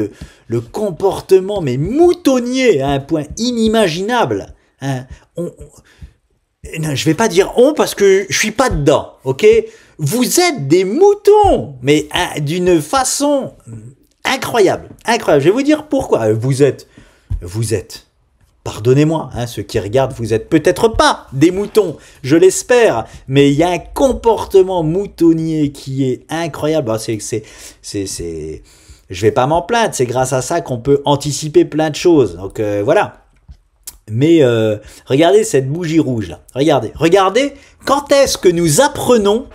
le comportement mais moutonnier à un point inimaginable. Hein. Non, je vais pas dire on parce que je suis pas dedans, ok. Vous êtes des moutons, mais d'une façon incroyable, incroyable. Je vais vous dire pourquoi. Vous êtes. Pardonnez-moi, hein, ceux qui regardent, vous êtes peut-être pas des moutons, je l'espère, mais il y a un comportement moutonnier qui est incroyable. Je vais pas m'en plaindre, c'est grâce à ça qu'on peut anticiper plein de choses. Donc voilà. Mais regardez cette bougie rouge là. Regardez quand est-ce que nous apprenons.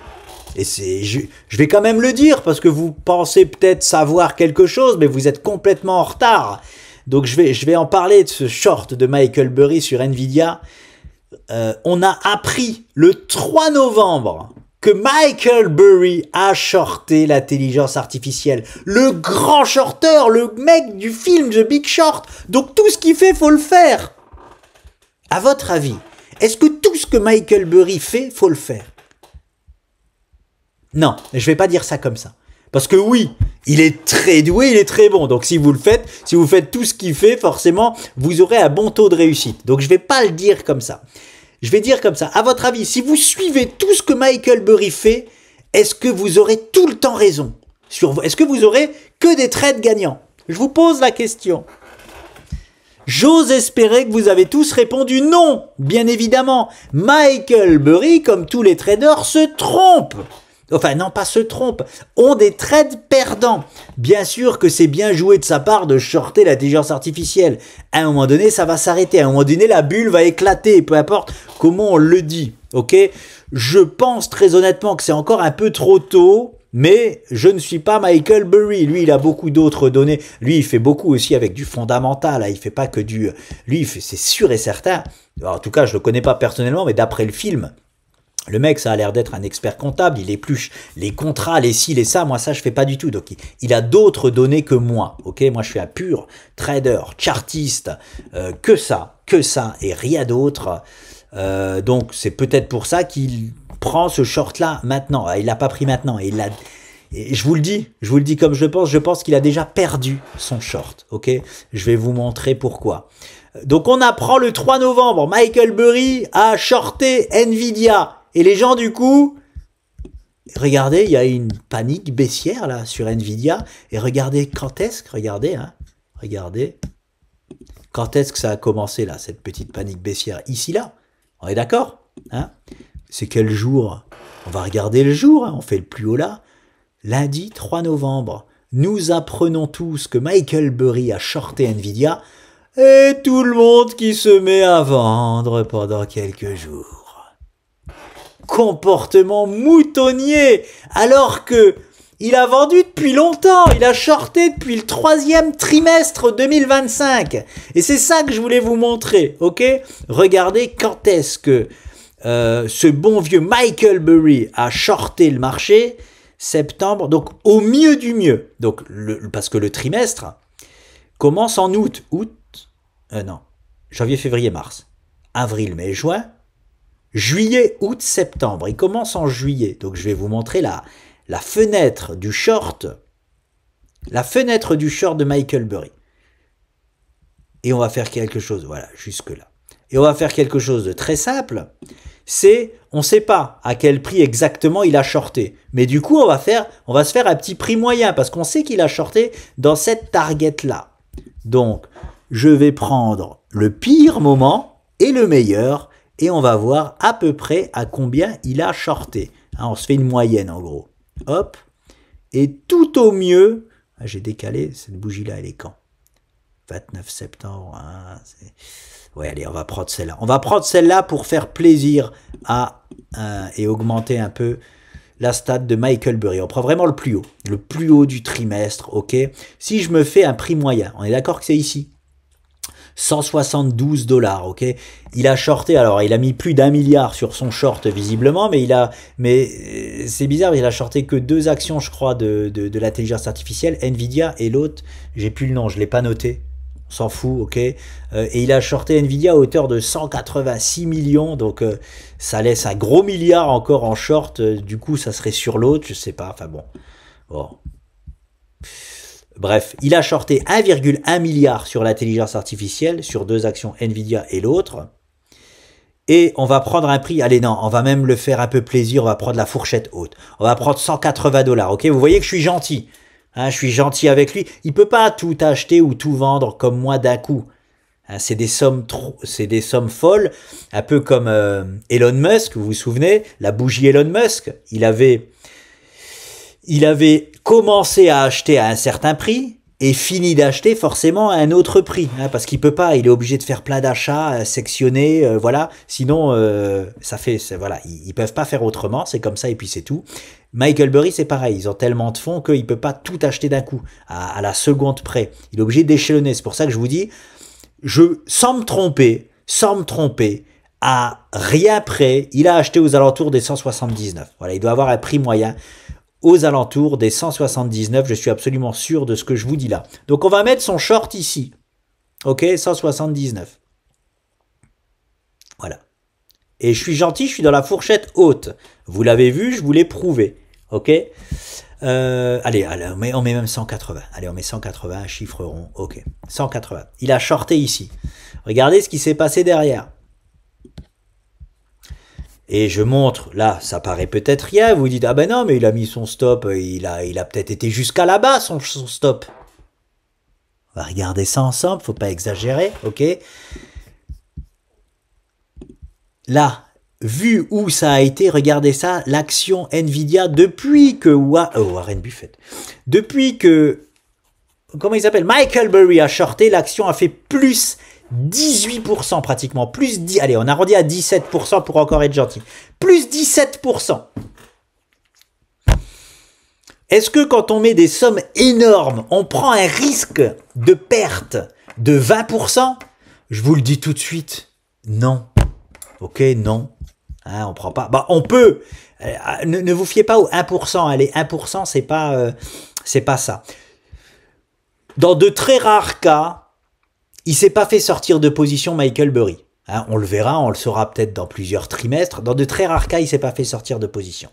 Et je vais quand même le dire parce que vous pensez peut-être savoir quelque chose, mais vous êtes complètement en retard. Donc je vais en parler de ce short de Michael Burry sur Nvidia. On a appris le 3 novembre que Michael Burry a shorté l'intelligence artificielle. Le grand shorter, le mec du film The Big Short. Donc tout ce qu'il fait, faut le faire. À votre avis, est-ce que tout ce que Michael Burry fait, faut le faire? Non, je vais pas dire ça comme ça. Parce que oui, il est très doué, il est très bon. Donc si vous le faites, si vous faites tout ce qu'il fait, forcément, vous aurez un bon taux de réussite. Donc je ne vais pas le dire comme ça. Je vais dire comme ça. À votre avis, si vous suivez tout ce que Michael Burry fait, est-ce que vous aurez tout le temps raison? Est-ce que vous aurez que des trades gagnants? Je vous pose la question. J'ose espérer que vous avez tous répondu non, bien évidemment. Michael Burry, comme tous les traders, se trompe. Enfin, non, pas se trompe, ont des trades perdants. Bien sûr que c'est bien joué de sa part de shorter l'intelligence artificielle. À un moment donné, ça va s'arrêter. À un moment donné, la bulle va éclater, peu importe comment on le dit. Ok? Je pense très honnêtement que c'est encore un peu trop tôt, mais je ne suis pas Michael Burry. Lui, il a beaucoup d'autres données. Lui, il fait beaucoup aussi avec du fondamental. Hein. Il fait pas que du... Lui, c'est sûr et certain. Alors, en tout cas, je le connais pas personnellement, mais d'après le film... Le mec, ça a l'air d'être un expert comptable, il épluche les contrats, les ci, les ça, moi ça je fais pas du tout. Donc il a d'autres données que moi, ok? Moi je suis un pur trader, chartiste, que ça et rien d'autre. Donc c'est peut-être pour ça qu'il prend ce short là maintenant. Il l'a pas pris maintenant, et je vous le dis comme je pense qu'il a déjà perdu son short, ok? Je vais vous montrer pourquoi. Donc on apprend le 3 novembre, Michael Burry a shorté Nvidia. Et les gens, du coup, regardez, il y a une panique baissière là sur Nvidia. Et regardez quand est-ce que, regardez, quand est-ce que ça a commencé là, cette petite panique baissière? Ici là, on est d'accord, hein? C'est quel jour? On va regarder le jour, hein, on fait le plus haut là. Lundi 3 novembre, nous apprenons tous que Michael Burry a shorté Nvidia. Et tout le monde qui se met à vendre pendant quelques jours. Comportement moutonnier, alors que il a vendu depuis longtemps, il a shorté depuis le 3e trimestre 2025. Et c'est ça que je voulais vous montrer, ok? Regardez quand est-ce que ce bon vieux Michael Burry a shorté le marché, septembre, donc au mieux du mieux. Donc parce que le trimestre commence en août. Non, janvier, février, mars, avril, mai, juin, juillet, août, septembre. Il commence en juillet. Donc, je vais vous montrer la fenêtre du short. La fenêtre du short de Michael Burry. Et on va faire quelque chose, voilà, jusque-là. Et on va faire quelque chose de très simple. C'est, on ne sait pas à quel prix exactement il a shorté. Mais du coup, on va se faire un petit prix moyen parce qu'on sait qu'il a shorté dans cette target-là. Donc, je vais prendre le pire moment et le meilleur et on va voir à peu près à combien il a shorté. Hein, on se fait une moyenne en gros. Hop. Et tout au mieux, j'ai décalé, cette bougie-là, elle est quand? 29 septembre. Hein, ouais, allez, on va prendre celle-là. On va prendre celle-là pour faire plaisir et augmenter un peu la stat de Michael Burry. On prend vraiment le plus haut du trimestre, ok? Si je me fais un prix moyen, on est d'accord que c'est ici 172 $, ok? Il a shorté, alors il a mis plus d'1 milliard sur son short visiblement, mais c'est bizarre, il a shorté que 2 actions, je crois, de l'intelligence artificielle, Nvidia et l'autre, j'ai plus le nom, je l'ai pas noté. On s'en fout, ok. Et il a shorté Nvidia à hauteur de 186 millions, donc ça laisse un gros milliard encore en short. Du coup, ça serait sur l'autre, je sais pas. Enfin bon. Bref, il a shorté 1,1 milliard sur l'intelligence artificielle, sur 2 actions Nvidia et l'autre. Et on va prendre un prix, allez non, on va même le faire un peu plaisir, on va prendre la fourchette haute. On va prendre 180 $, ok. Vous voyez que je suis gentil. Hein, je suis gentil avec lui. Il peut pas tout acheter ou tout vendre comme moi d'un coup. Hein, c'est des sommes folles, un peu comme Elon Musk. Vous vous souvenez, la bougie Elon Musk. Il avait commencé à acheter à un certain prix et fini d'acheter forcément à un autre prix, hein, parce qu'il peut pas. Il est obligé de faire plein d'achats, sectionner, voilà. Sinon, voilà, ils peuvent pas faire autrement. C'est comme ça et puis c'est tout. Michael Burry, c'est pareil, ils ont tellement de fonds qu'il ne peut pas tout acheter d'un coup, à la seconde près. Il est obligé d'échelonner. C'est pour ça que je vous dis, sans me tromper, à rien près, il a acheté aux alentours des 179. Voilà, il doit avoir un prix moyen aux alentours des 179. Je suis absolument sûr de ce que je vous dis là. Donc on va mettre son short ici. Ok, 179. Voilà. Et je suis gentil, je suis dans la fourchette haute. Vous l'avez vu, je vous l'ai prouvé. Ok, allez, on met même 180. Allez, on met 180, un chiffre rond. Ok, 180. Il a shorté ici. Regardez ce qui s'est passé derrière. Et je montre, là, ça paraît peut-être rien. Vous dites, ah ben non, mais il a mis son stop. Il a peut-être été jusqu'à là-bas, son stop. On va regarder ça ensemble, faut pas exagérer. Ok. Là, vu où ça a été, regardez ça, l'action Nvidia depuis que Warren Buffett, depuis que, comment il s'appelle, Michael Burry a shorté, l'action a fait plus 18% pratiquement, plus 10, allez, on arrondit à 17% pour encore être gentil, plus 17%. Est-ce que quand on met des sommes énormes, on prend un risque de perte de 20%? Je vous le dis tout de suite, non. Ok, non. Hein, on prend pas. Bah, on peut. Ne vous fiez pas au 1%. Allez, 1%, c'est pas ça. Dans de très rares cas, il s'est pas fait sortir de position Michael Burry. Hein, on le verra, on le saura peut-être dans plusieurs trimestres. Dans de très rares cas, il s'est pas fait sortir de position.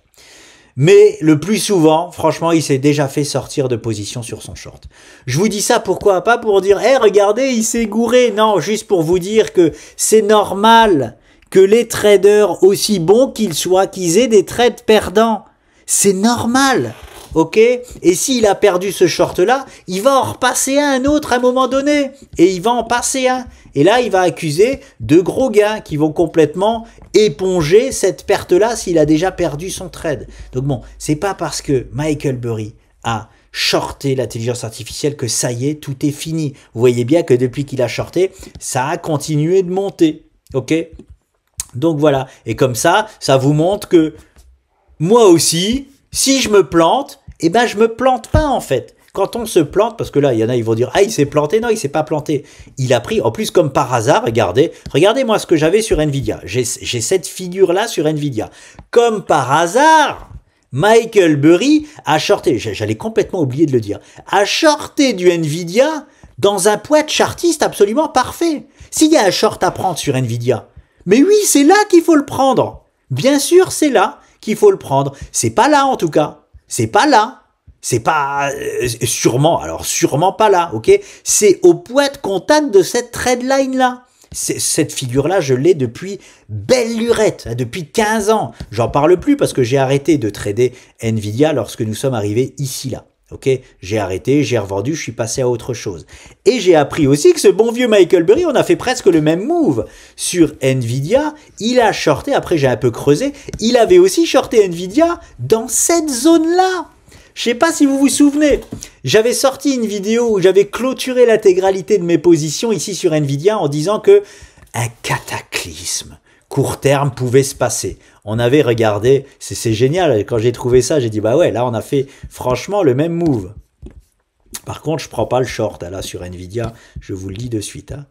Mais le plus souvent, franchement, il s'est déjà fait sortir de position sur son short. Je vous dis ça pourquoi? Pas pour dire, hey, regardez, il s'est gouré. Non, juste pour vous dire que c'est normal que les traders, aussi bons qu'ils soient, qu'ils aient des trades perdants. C'est normal, ok? Et s'il a perdu ce short-là, il va en repasser un autre à un moment donné. Et il va en passer un. Et là, il va accuser de gros gains qui vont complètement éponger cette perte-là s'il a déjà perdu son trade. Donc bon, c'est pas parce que Michael Burry a shorté l'intelligence artificielle que ça y est, tout est fini. Vous voyez bien que depuis qu'il a shorté, ça a continué de monter, ok? Donc voilà, et comme ça, ça vous montre que moi aussi, si je me plante, eh ben je me plante pas en fait. Quand on se plante, parce que là, il y en a, ils vont dire, ah, il s'est planté. Non, il s'est pas planté. Il a pris, en plus, comme par hasard, regardez moi ce que j'avais sur Nvidia. J'ai cette figure-là sur Nvidia. Comme par hasard, Michael Burry a shorté, j'allais complètement oublier de le dire, a shorté du Nvidia dans un point chartiste absolument parfait. S'il y a un short à prendre sur Nvidia, mais oui, c'est là qu'il faut le prendre. Bien sûr, c'est là qu'il faut le prendre. C'est pas là en tout cas. C'est pas là. C'est pas sûrement, alors sûrement pas là, ok? C'est au point de contact de cette trendline là. Cette figure-là, je l'ai depuis belle lurette, depuis 15 ans. J'en parle plus parce que j'ai arrêté de trader Nvidia lorsque nous sommes arrivés ici là. Ok, j'ai arrêté, j'ai revendu, je suis passé à autre chose. Et j'ai appris aussi que ce bon vieux Michael Burry, on a fait presque le même move sur Nvidia. Il a shorté, après j'ai un peu creusé, il avait aussi shorté Nvidia dans cette zone-là. Je sais pas si vous vous souvenez, j'avais sorti une vidéo où j'avais clôturé l'intégralité de mes positions ici sur Nvidia en disant que un cataclysme court terme pouvait se passer. On avait regardé, c'est génial, quand j'ai trouvé ça, j'ai dit bah ouais, là on a fait franchement le même move. Par contre, je prends pas le short là sur Nvidia, je vous le dis de suite. Hein.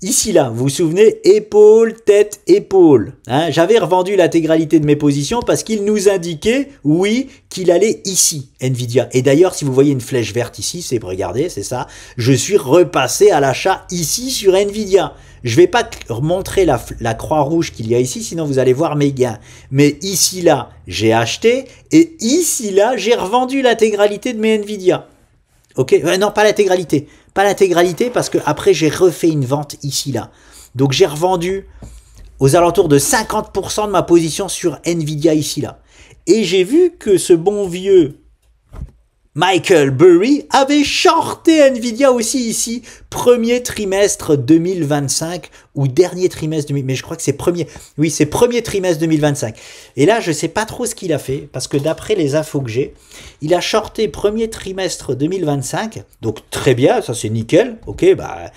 Ici là, vous vous souvenez, épaule, tête, épaule. Hein, j'avais revendu l'intégralité de mes positions parce qu'il nous indiquait, oui, qu'il allait ici, Nvidia. Et d'ailleurs, si vous voyez une flèche verte ici, c'est regardez, c'est ça. Je suis repassé à l'achat ici sur Nvidia. Je vais pas montrer la croix rouge qu'il y a ici, sinon vous allez voir mes gains. Mais ici là, j'ai acheté et ici là, j'ai revendu l'intégralité de mes Nvidia. Ok, non, pas l'intégralité. Pas l'intégralité parce que après j'ai refait une vente ici là. Donc j'ai revendu aux alentours de 50% de ma position sur Nvidia ici là. Et j'ai vu que ce bon vieux Michael Burry avait shorté Nvidia aussi ici, premier trimestre 2025 ou dernier trimestre, mais je crois que c'est premier, oui c'est premier trimestre 2025. Et là je sais pas trop ce qu'il a fait, parce que d'après les infos que j'ai, il a shorté premier trimestre 2025, donc très bien, ça c'est nickel, ok, bah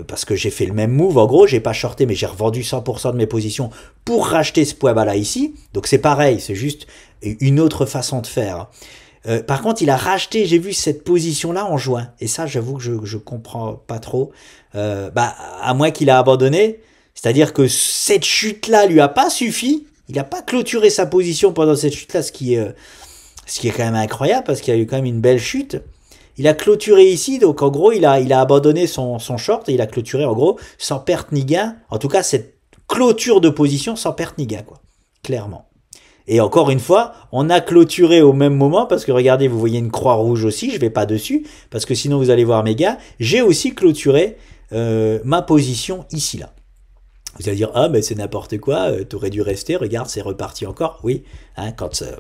parce que j'ai fait le même move, en gros j'ai pas shorté mais j'ai revendu 100% de mes positions pour racheter ce point bas là ici, donc c'est pareil, c'est juste une autre façon de faire. Par contre, il a racheté, j'ai vu cette position-là en juin. Et ça, j'avoue que je comprends pas trop. À moins qu'il a abandonné. C'est-à-dire que cette chute-là lui a pas suffi. Il n'a pas clôturé sa position pendant cette chute-là, ce qui est quand même incroyable, parce qu'il y a eu quand même une belle chute. Il a clôturé ici, donc en gros, il a abandonné son short, et il a clôturé en gros sans perte ni gain. En tout cas, cette clôture de position sans perte ni gain, quoi. Clairement. Et encore une fois, on a clôturé au même moment, parce que regardez, vous voyez une croix rouge aussi, je vais pas dessus, parce que sinon vous allez voir mes gars, j'ai aussi clôturé ma position ici là. Vous allez dire, ah mais c'est n'importe quoi, t'aurais dû rester, regarde, c'est reparti encore. Oui, hein,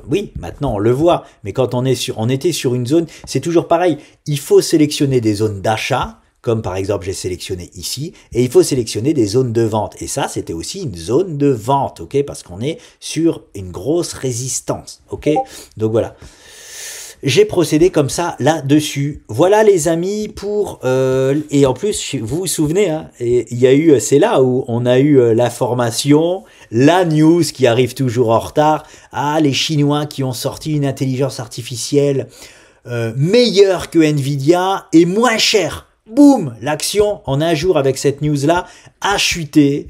oui, maintenant on le voit, mais quand on était sur une zone, c'est toujours pareil, il faut sélectionner des zones d'achat, comme par exemple j'ai sélectionné ici, et il faut sélectionner des zones de vente. Et ça, c'était aussi une zone de vente, ok, parce qu'on est sur une grosse résistance, ok. Donc voilà. J'ai procédé comme ça là-dessus. Voilà les amis pour... et en plus, vous vous souvenez, hein, il y a eu, c'est là où on a eu l'information, la news qui arrive toujours en retard. Ah, les Chinois qui ont sorti une intelligence artificielle meilleure que Nvidia et moins chère. Boum, l'action en un jour avec cette news-là a chuté.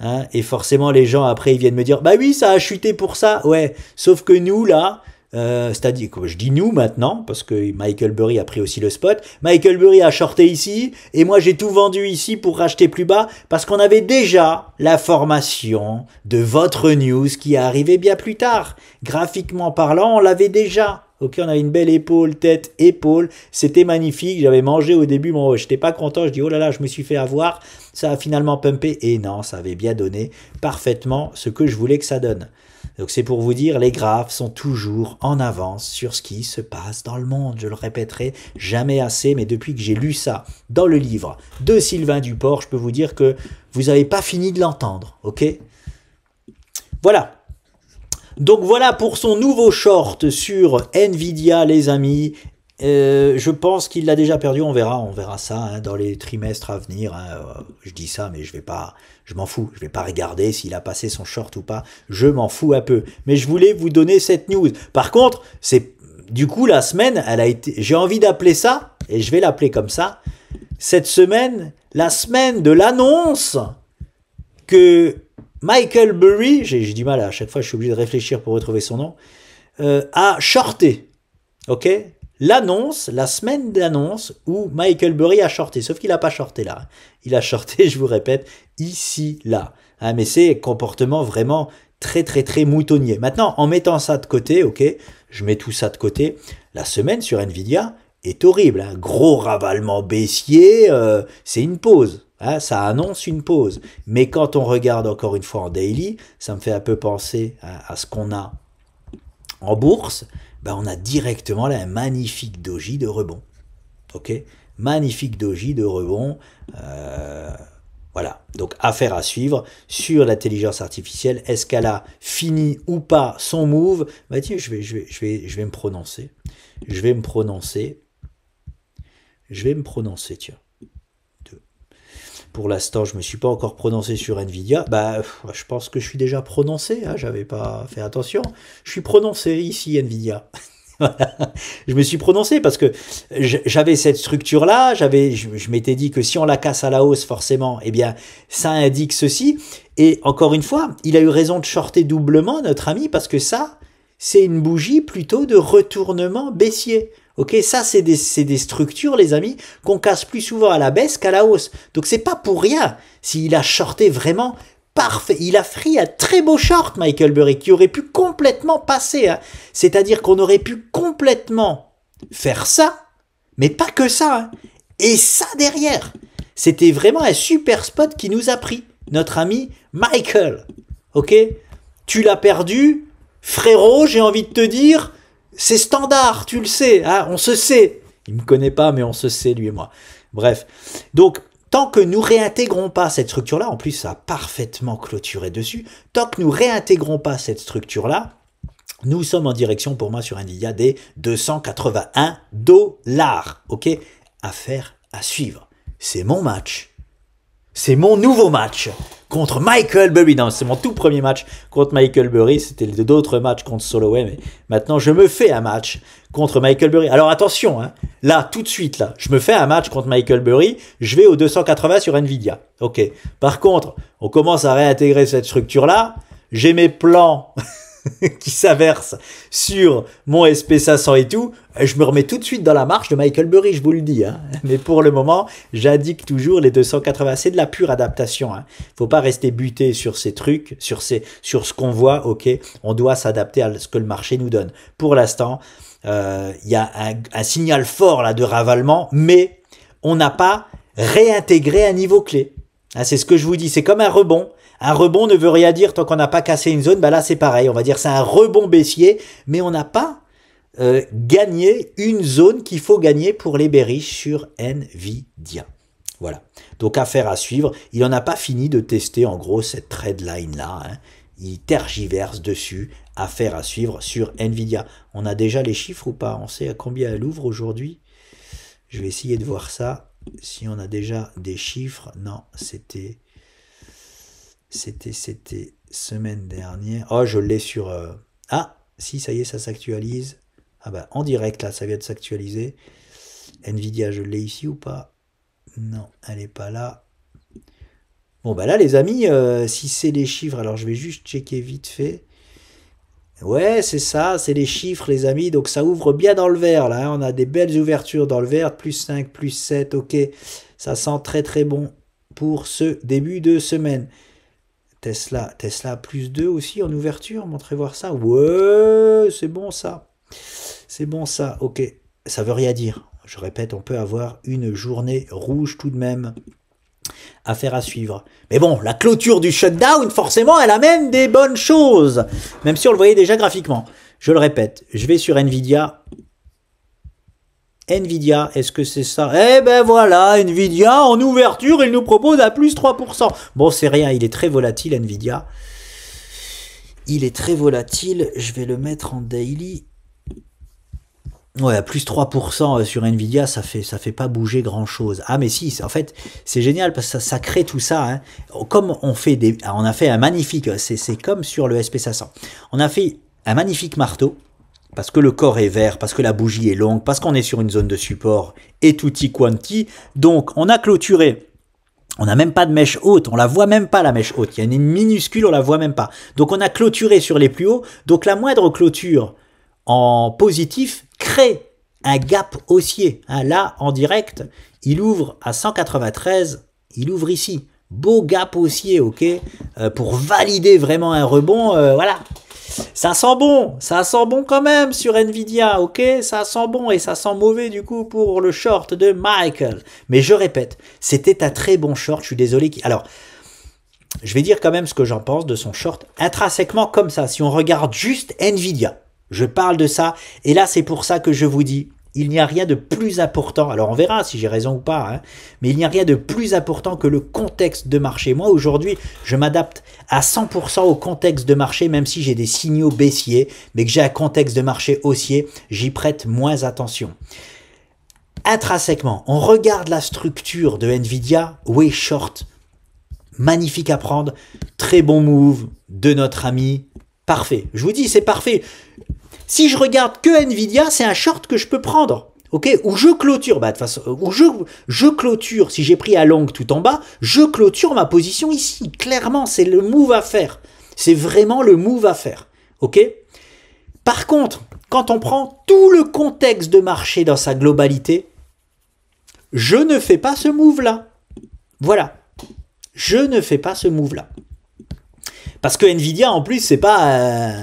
Hein, et forcément, les gens après, ils viennent me dire, bah oui, ça a chuté pour ça. Ouais, sauf que nous, là... c'est-à-dire que je dis nous maintenant parce que Michael Burry a pris aussi le spot. Michael Burry a shorté ici et moi j'ai tout vendu ici pour racheter plus bas parce qu'on avait déjà l'information de votre news qui arrivait bien plus tard. Graphiquement parlant, on l'avait déjà. Ok, on avait une belle épaule, tête, épaule. C'était magnifique. J'avais mangé au début, bon, j'étais pas content. Je dis oh là là, je me suis fait avoir. Ça a finalement pumpé et non, ça avait bien donné parfaitement ce que je voulais que ça donne. Donc c'est pour vous dire, les graphes sont toujours en avance sur ce qui se passe dans le monde. Je le répéterai jamais assez, mais depuis que j'ai lu ça dans le livre de Sylvain Duport, je peux vous dire que vous n'avez pas fini de l'entendre, ok? Voilà. Donc voilà pour son nouveau short sur Nvidia, les amis. Je pense qu'il l'a déjà perdu, on verra ça hein, dans les trimestres à venir. Hein. Je dis ça, mais je m'en fous. Je vais pas regarder s'il a passé son short ou pas. Je m'en fous un peu. Mais je voulais vous donner cette news. Par contre, c'est du coup la semaine, j'ai envie d'appeler ça, et je vais l'appeler comme ça. Cette semaine, la semaine de l'annonce que Michael Burry, j'ai du mal à chaque fois, je suis obligé de réfléchir pour retrouver son nom, a shorté. Ok? l'annonce, la semaine d'annonce où Michael Burry a shorté. Sauf qu'il n'a pas shorté là. Il a shorté, je vous répète, ici, là. Hein, mais c'est comportement vraiment très moutonnier. Maintenant, en mettant ça de côté, ok, je mets tout ça de côté, la semaine sur Nvidia est horrible. Hein, gros ravalement baissier, c'est une pause. Hein, ça annonce une pause. Mais quand on regarde encore une fois en daily, ça me fait un peu penser à ce qu'on a en bourse. Ben on a directement là un magnifique doji de rebond. Ok, magnifique doji de rebond. Voilà, donc affaire à suivre sur l'intelligence artificielle. Est-ce qu'elle a fini ou pas son move? Bah tiens, je vais me prononcer. Je vais me prononcer, tiens. Pour l'instant, je ne me suis pas encore prononcé sur Nvidia. Bah, je pense que je suis déjà prononcé. Hein, j'avais pas fait attention. Je suis prononcé ici, Nvidia. Je me suis prononcé parce que j'avais cette structure-là. Je m'étais dit que si on la casse à la hausse, forcément, eh bien, ça indique ceci. Et encore une fois, il a eu raison de shorter doublement, notre ami, parce que ça, c'est une bougie plutôt de retournement baissier. Ok, ça c'est des structures, les amis, qu'on casse plus souvent à la baisse qu'à la hausse. Donc c'est pas pour rien s'il a shorté vraiment parfait. Il a pris un très beau short, Michael Burry, qui aurait pu complètement passer. Hein. C'est-à-dire qu'on aurait pu complètement faire ça, mais pas que ça. Hein. Et ça derrière. C'était vraiment un super spot qui nous a pris, notre ami Michael. Ok, tu l'as perdu, frérot, j'ai envie de te dire... C'est standard, tu le sais, hein, on se sait. Il ne me connaît pas, mais on se sait, lui et moi. Bref, donc, tant que nous réintégrons pas cette structure-là, en plus, ça a parfaitement clôturé dessus, tant que nous réintégrons pas cette structure-là, nous sommes en direction, pour moi, sur Nvidia, des 281 $. Ok, affaire à suivre. C'est mon match. C'est mon nouveau match contre Michael Burry. Non, c'est mon tout premier match contre Michael Burry. C'était d'autres matchs contre Soloway, mais maintenant je me fais un match contre Michael Burry. Alors attention, hein, là, tout de suite, là, je me fais un match contre Michael Burry. Je vais au 280 sur Nvidia. Ok. Par contre, on commence à réintégrer cette structure-là. J'ai mes plans qui s'inversent sur mon SP500 et tout. Je me remets tout de suite dans la marche de Michael Burry, je vous le dis. Hein. Mais pour le moment, j'indique toujours les 280. C'est de la pure adaptation. Hein. Faut pas rester buté sur ces trucs, sur ce qu'on voit. Ok, on doit s'adapter à ce que le marché nous donne. Pour l'instant, y a un signal fort là de ravalement, mais on n'a pas réintégré un niveau clé. Hein, c'est ce que je vous dis. C'est comme un rebond. Un rebond ne veut rien dire tant qu'on n'a pas cassé une zone. Bah là, c'est pareil. On va dire c'est un rebond baissier, mais on n'a pas gagné une zone qu'il faut gagner pour les bearish sur Nvidia. Voilà. Donc, affaire à suivre. Il n'en a pas fini de tester, en gros, cette trade line-là. Hein. Il tergiverse dessus. Affaire à suivre sur Nvidia. On a déjà les chiffres ou pas? On sait à combien elle ouvre aujourd'hui? Je vais essayer de voir ça. Si on a déjà des chiffres. Non, c'était semaine dernière. Oh, je l'ai sur... Ah, si, ça y est, ça s'actualise. Ah bah, en direct, là, ça vient de s'actualiser. Nvidia, je l'ai ici ou pas? Non, elle n'est pas là. Bon, bah là, les amis, si c'est les chiffres, alors je vais juste checker vite fait. Ouais, c'est ça, c'est les chiffres, les amis. Donc, ça ouvre bien dans le vert, là. Hein. On a des belles ouvertures dans le vert. Plus 5, plus 7, ok. Ça sent très bon pour ce début de semaine. Tesla plus 2 aussi en ouverture, montrez voir ça. Ouais, c'est bon ça. C'est bon ça, ok. Ça veut rien dire. Je répète, on peut avoir une journée rouge tout de même. Affaire à suivre. Mais bon, la clôture du shutdown, forcément, elle amène des bonnes choses. Même si on le voyait déjà graphiquement. Je le répète, je vais sur Nvidia. Nvidia, est-ce que c'est ça? Eh ben voilà, Nvidia, en ouverture, il nous propose à plus 3%. Bon, c'est rien, il est très volatile, Nvidia. Il est très volatile, je vais le mettre en daily. Ouais, à plus 3% sur Nvidia, ça fait pas bouger grand-chose. Ah mais si, en fait, c'est génial parce que ça crée tout ça. Hein. Comme on a fait un magnifique, c'est comme sur le SP500. On a fait un magnifique marteau. Parce que le corps est vert, parce que la bougie est longue, parce qu'on est sur une zone de support et tutti quanti. Donc, on a clôturé. On n'a même pas de mèche haute. On la voit même pas, la mèche haute. Il y a une minuscule, on la voit même pas. Donc, on a clôturé sur les plus hauts. Donc, la moindre clôture en positif crée un gap haussier. Hein, là, en direct, il ouvre à 193, il ouvre ici. Beau gap haussier, ok, pour valider vraiment un rebond, voilà. Ça sent bon quand même sur Nvidia, ok, ça sent bon et ça sent mauvais du coup pour le short de Michael. Mais je répète, c'était un très bon short, je suis désolé. Alors, je vais dire quand même ce que j'en pense de son short intrinsèquement comme ça. Si on regarde juste Nvidia, je parle de ça et là c'est pour ça que je vous dis, il n'y a rien de plus important, alors on verra si j'ai raison ou pas, hein, mais il n'y a rien de plus important que le contexte de marché. Moi aujourd'hui, je m'adapte à 100% au contexte de marché, même si j'ai des signaux baissiers, mais que j'ai un contexte de marché haussier, j'y prête moins attention. Intrinsèquement, on regarde la structure de Nvidia, way short, magnifique à prendre, très bon move de notre ami, parfait. Je vous dis, c'est parfait. Si je regarde que Nvidia, c'est un short que je peux prendre, ok, ou je clôture, bah, de toute façon, ou je clôture, si j'ai pris à long tout en bas, je clôture ma position ici, clairement, c'est le move à faire, c'est vraiment le move à faire, ok. Par contre, quand on prend tout le contexte de marché dans sa globalité, je ne fais pas ce move-là, voilà, je ne fais pas ce move-là, parce que Nvidia, en plus, c'est pas...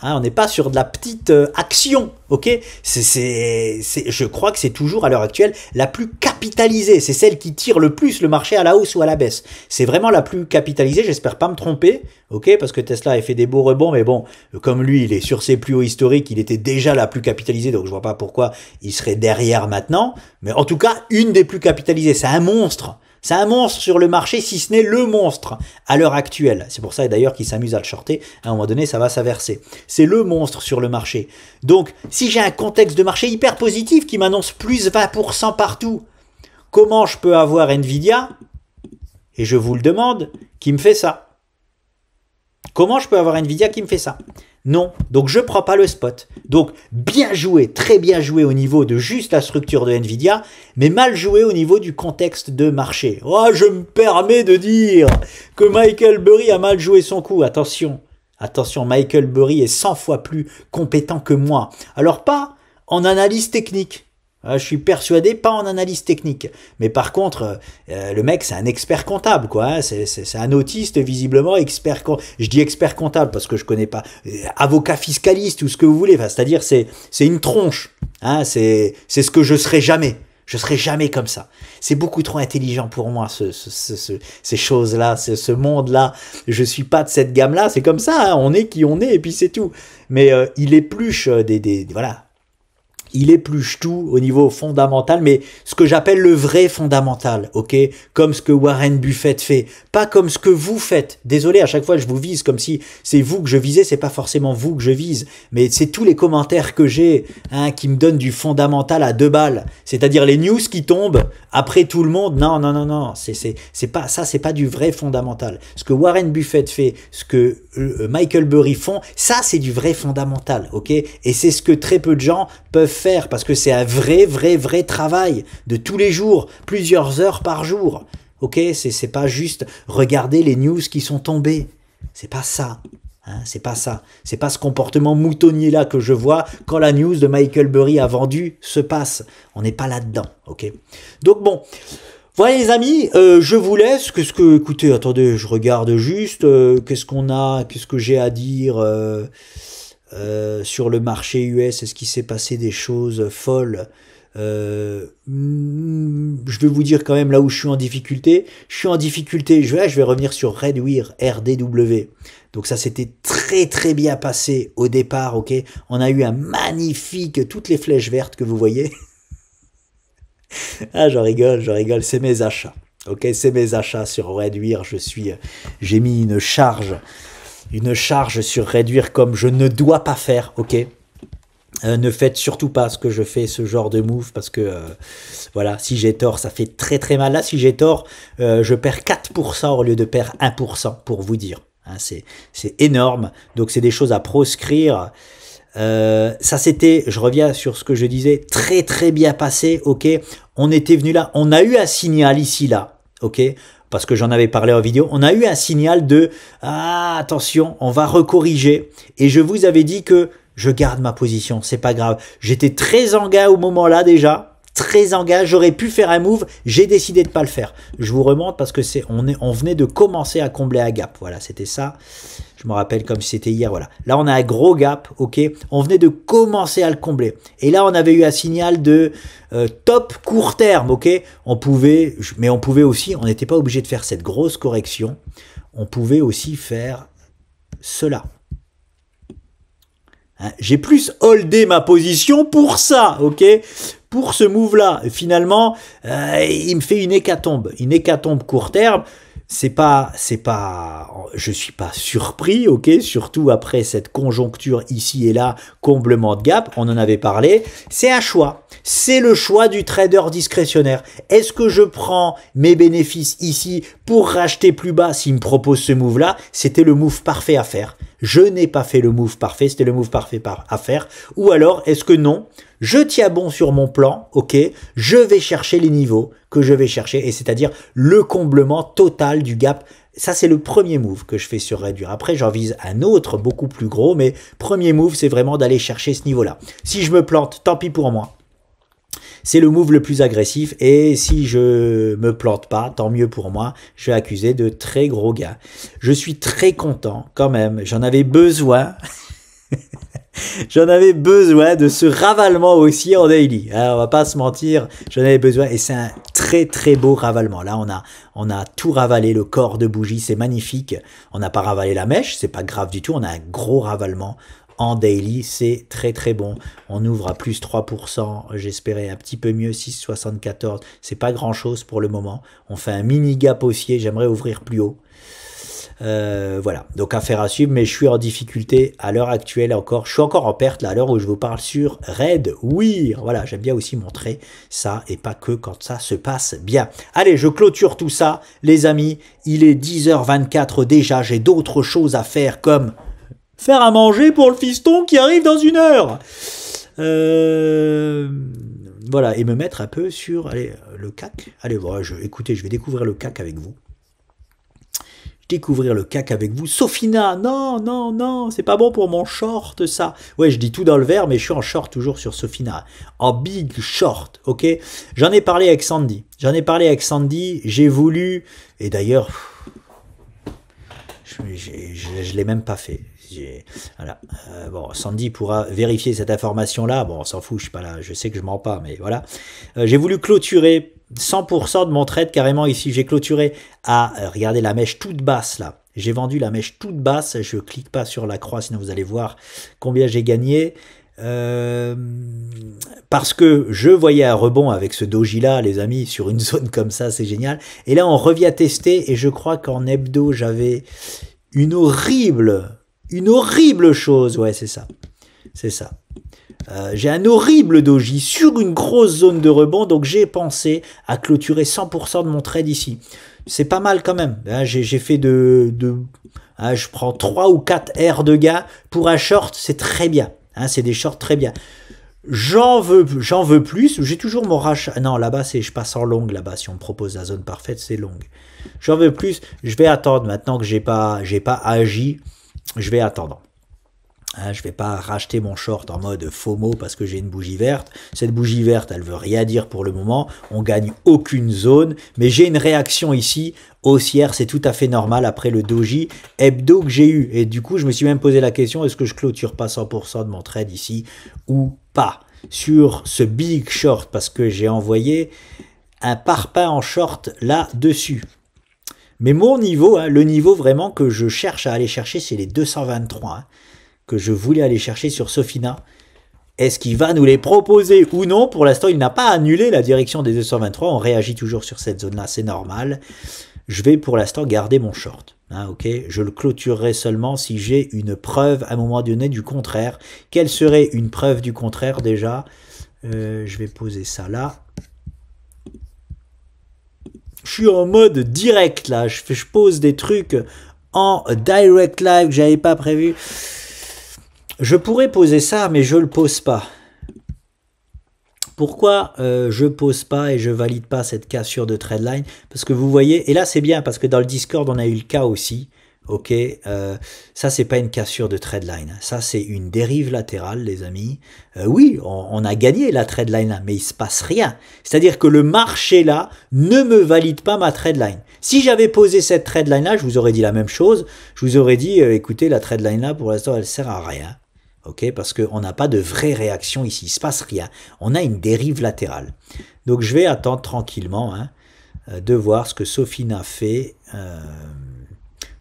Hein, on n'est pas sur de la petite action, ok. Je crois que c'est toujours à l'heure actuelle la plus capitalisée. C'est celle qui tire le plus le marché à la hausse ou à la baisse. C'est vraiment la plus capitalisée. J'espère pas me tromper, ok, parce que Tesla a fait des beaux rebonds, mais bon, comme lui, il est sur ses plus hauts historiques, il était déjà la plus capitalisée, donc je vois pas pourquoi il serait derrière maintenant. Mais en tout cas, une des plus capitalisées. C'est un monstre. C'est un monstre sur le marché, si ce n'est le monstre à l'heure actuelle. C'est pour ça d'ailleurs qu'il s'amuse à le shorter. À un moment donné, ça va s'inverser. C'est le monstre sur le marché. Donc, si j'ai un contexte de marché hyper positif qui m'annonce plus 20% partout, comment je peux avoir Nvidia, et je vous le demande, qui me fait ça? Comment je peux avoir Nvidia qui me fait ça? Non, donc je ne prends pas le spot. Donc bien joué, très bien joué au niveau de juste la structure de Nvidia, mais mal joué au niveau du contexte de marché. Oh, je me permets de dire que Michael Burry a mal joué son coup. Attention, attention, Michael Burry est 100 fois plus compétent que moi. Alors pas en analyse technique. Je suis persuadé, pas en analyse technique. Mais par contre, le mec, c'est un expert comptable, quoi. Hein. C'est un autiste, visiblement, expert comptable. Je dis expert comptable parce que je connais pas. Avocat fiscaliste ou ce que vous voulez. Enfin, c'est-à-dire, c'est une tronche. Hein. C'est ce que je serai jamais. Je serai jamais comme ça. C'est beaucoup trop intelligent pour moi, ces choses-là, ce monde-là. Je suis pas de cette gamme-là. C'est comme ça. Hein. On est qui on est et puis c'est tout. Mais il épluche voilà. Il épluche tout au niveau fondamental, mais ce que j'appelle le vrai fondamental, ok? Comme ce que Warren Buffett fait, pas comme ce que vous faites. Désolé, à chaque fois je vous vise comme si c'est vous que je visais, c'est pas forcément vous que je vise, mais c'est tous les commentaires que j'ai hein, qui me donnent du fondamental à 2 balles. C'est-à-dire les news qui tombent après tout le monde. Non, non, non, non, c'est pas ça, c'est pas du vrai fondamental. Ce que Warren Buffett fait, ce que Michael Burry font, ça c'est du vrai fondamental, ok? Et c'est ce que très peu de gens peuvent faire parce que c'est un vrai travail de tous les jours, plusieurs heures par jour. Ok, c'est pas juste regarder les news qui sont tombées. C'est pas ça. Hein, c'est pas ça. C'est pas ce comportement moutonnier là que je vois quand la news de Michael Burry a vendu se passe. On n'est pas là-dedans. Ok. Donc bon. Voilà les amis, je vous laisse. Écoutez, attendez, je regarde juste. Qu'est-ce qu'on a, qu'est-ce que j'ai à dire sur le marché US? Est-ce qu'il s'est passé des choses folles? Je vais vous dire quand même là où je suis en difficulté. Je suis en difficulté. Je vais revenir sur Redwire RDW. Donc ça s'était très bien passé au départ. Ok, on a eu un magnifique, toutes les flèches vertes que vous voyez. Ah, j'en rigole, c'est mes achats. Ok, c'est mes achats sur Redwire. J'ai mis une charge sur Redwire comme je ne dois pas faire. Ok, ne faites surtout pas ce que je fais, ce genre de move, parce que voilà, si j'ai tort, ça fait très mal. Là, si j'ai tort, je perds 4% au lieu de perdre 1%, pour vous dire. Hein, c'est énorme. Donc c'est des choses à proscrire. Ça c'était, je reviens sur ce que je disais, très bien passé, ok. On était venu là, on a eu un signal ici là, ok, parce que j'en avais parlé en vidéo, on a eu un signal de ah attention, on va recorriger, et je vous avais dit que je garde ma position, c'est pas grave. J'étais très en gain au moment là déjà. Très engagé, j'aurais pu faire un move, j'ai décidé de pas le faire. Je vous remonte parce que on venait de commencer à combler un gap. Voilà, c'était ça. Je me rappelle comme si c'était hier. Voilà. Là, on a un gros gap, ok. On venait de commencer à le combler. Et là, on avait eu un signal de top court terme, ok. Mais on pouvait aussi, on n'était pas obligé de faire cette grosse correction. On pouvait aussi faire cela. Hein, j'ai plus holdé ma position pour ça, ok. Pour ce move-là, finalement, il me fait une hécatombe court terme. Je suis pas surpris, ok, surtout après cette conjoncture ici et là, comblement de gap, on en avait parlé. C'est un choix, c'est le choix du trader discrétionnaire. Est-ce que je prends mes bénéfices ici pour racheter plus bas s'il me propose ce move-là? C'était le move parfait à faire. Je n'ai pas fait le move parfait, c'était le move parfait à faire. Ou alors, est-ce que non? Je tiens bon sur mon plan, ok, je vais chercher les niveaux que je vais chercher, et c'est-à-dire le comblement total du gap. Ça, c'est le premier move que je fais sur réduire. Après, j'en vise un autre beaucoup plus gros, mais premier move, c'est vraiment d'aller chercher ce niveau-là. Si je me plante, tant pis pour moi. C'est le move le plus agressif, et si je me plante pas, tant mieux pour moi, je vais accuser de très gros gains. Je suis très content quand même, j'en avais besoin. J'en avais besoin de ce ravalement aussi en daily. Alors, on va pas se mentir, j'en avais besoin et c'est un très très beau ravalement. Là, on a tout ravalé, le corps de bougie, c'est magnifique. On n'a pas ravalé la mèche, c'est pas grave du tout. On a un gros ravalement en daily, c'est très très bon. On ouvre à plus 3%, j'espérais un petit peu mieux, 6,74. C'est pas grand chose pour le moment. On fait un mini gap haussier, j'aimerais ouvrir plus haut. Voilà, donc affaire à suivre, mais je suis en difficulté à l'heure actuelle encore. Je suis encore en perte là à l'heure où je vous parle sur Redwire. Voilà, j'aime bien aussi montrer ça et pas que quand ça se passe bien. Allez, je clôture tout ça, les amis. Il est 10h24 déjà. J'ai d'autres choses à faire comme faire à manger pour le fiston qui arrive dans une heure. Voilà, et me mettre un peu sur le CAC. Allez, bon, écoutez, je vais découvrir le CAC avec vous. Découvrir le CAC avec vous. Sofina, non, non, non, c'est pas bon pour mon short, ça. Ouais, je dis tout dans le vert, mais je suis en short toujours sur Sofina. En big short, ok. J'en ai parlé avec Sandy. J'ai voulu, et d'ailleurs, je l'ai même pas fait. Voilà. Bon, Sandy pourra vérifier cette information-là. Bon, on s'en fout, je suis pas là, je sais que je mens pas, mais voilà. J'ai voulu clôturer 100% de mon trade carrément ici. J'ai clôturé à, regardez la mèche toute basse là. J'ai vendu la mèche toute basse. Je clique pas sur la croix, sinon vous allez voir combien j'ai gagné. Parce que je voyais un rebond avec ce doji là, les amis, sur une zone comme ça, c'est génial. Et là, on revient tester et je crois qu'en hebdo, j'avais une horrible chose. Ouais, c'est ça. C'est ça. J'ai un horrible doji sur une grosse zone de rebond, donc j'ai pensé à clôturer 100% de mon trade ici. C'est pas mal quand même. Hein, j'ai fait je prends 3 ou 4 R de gain pour un short, c'est très bien. Hein, c'est des shorts très bien. J'en veux plus. J'ai toujours mon rachat. Non, là-bas, je passe en longue là-bas. Si on me propose la zone parfaite, c'est longue. J'en veux plus. Je vais attendre maintenant que j'ai pas agi. Je vais attendre. Hein, je vais pas racheter mon short en mode FOMO parce que j'ai une bougie verte. Cette bougie verte, elle veut rien dire pour le moment. On gagne aucune zone. Mais j'ai une réaction ici haussière. C'est tout à fait normal après le doji hebdo que j'ai eu. Et du coup, je me suis même posé la question, est-ce que je clôture pas 100% de mon trade ici ou pas sur ce big short parce que j'ai envoyé un parpaing en short là-dessus. Mais mon niveau, hein, le niveau vraiment que je cherche à aller chercher, c'est les 223. Hein, que je voulais aller chercher sur Sofina. Est-ce qu'il va nous les proposer ou non? Pour l'instant, il n'a pas annulé la direction des 223. On réagit toujours sur cette zone-là, c'est normal. Je vais pour l'instant garder mon short. Hein, ok, je le clôturerai seulement si j'ai une preuve à un moment donné du contraire. Quelle serait une preuve du contraire déjà? Je vais poser ça là. Je suis en mode direct là. Je pose des trucs en direct live que j'avais pas prévu. Je pourrais poser ça, mais je le pose pas. Pourquoi je pose pas et je valide pas cette cassure de trendline? Parce que vous voyez, et là c'est bien, parce que dans le Discord, on a eu le cas aussi. Ok, ça c'est pas une cassure de trendline, ça c'est une dérive latérale les amis. Oui, on a gagné la trendline là, mais il se passe rien. C'est-à-dire que le marché là ne me valide pas ma trendline. Si j'avais posé cette trendline là, je vous aurais dit la même chose. Je vous aurais dit, écoutez, la trendline là pour l'instant elle sert à rien. Ok, parce qu'on n'a pas de vraie réaction ici, il se passe rien. On a une dérive latérale. Donc je vais attendre tranquillement hein, de voir ce que Sofina fait.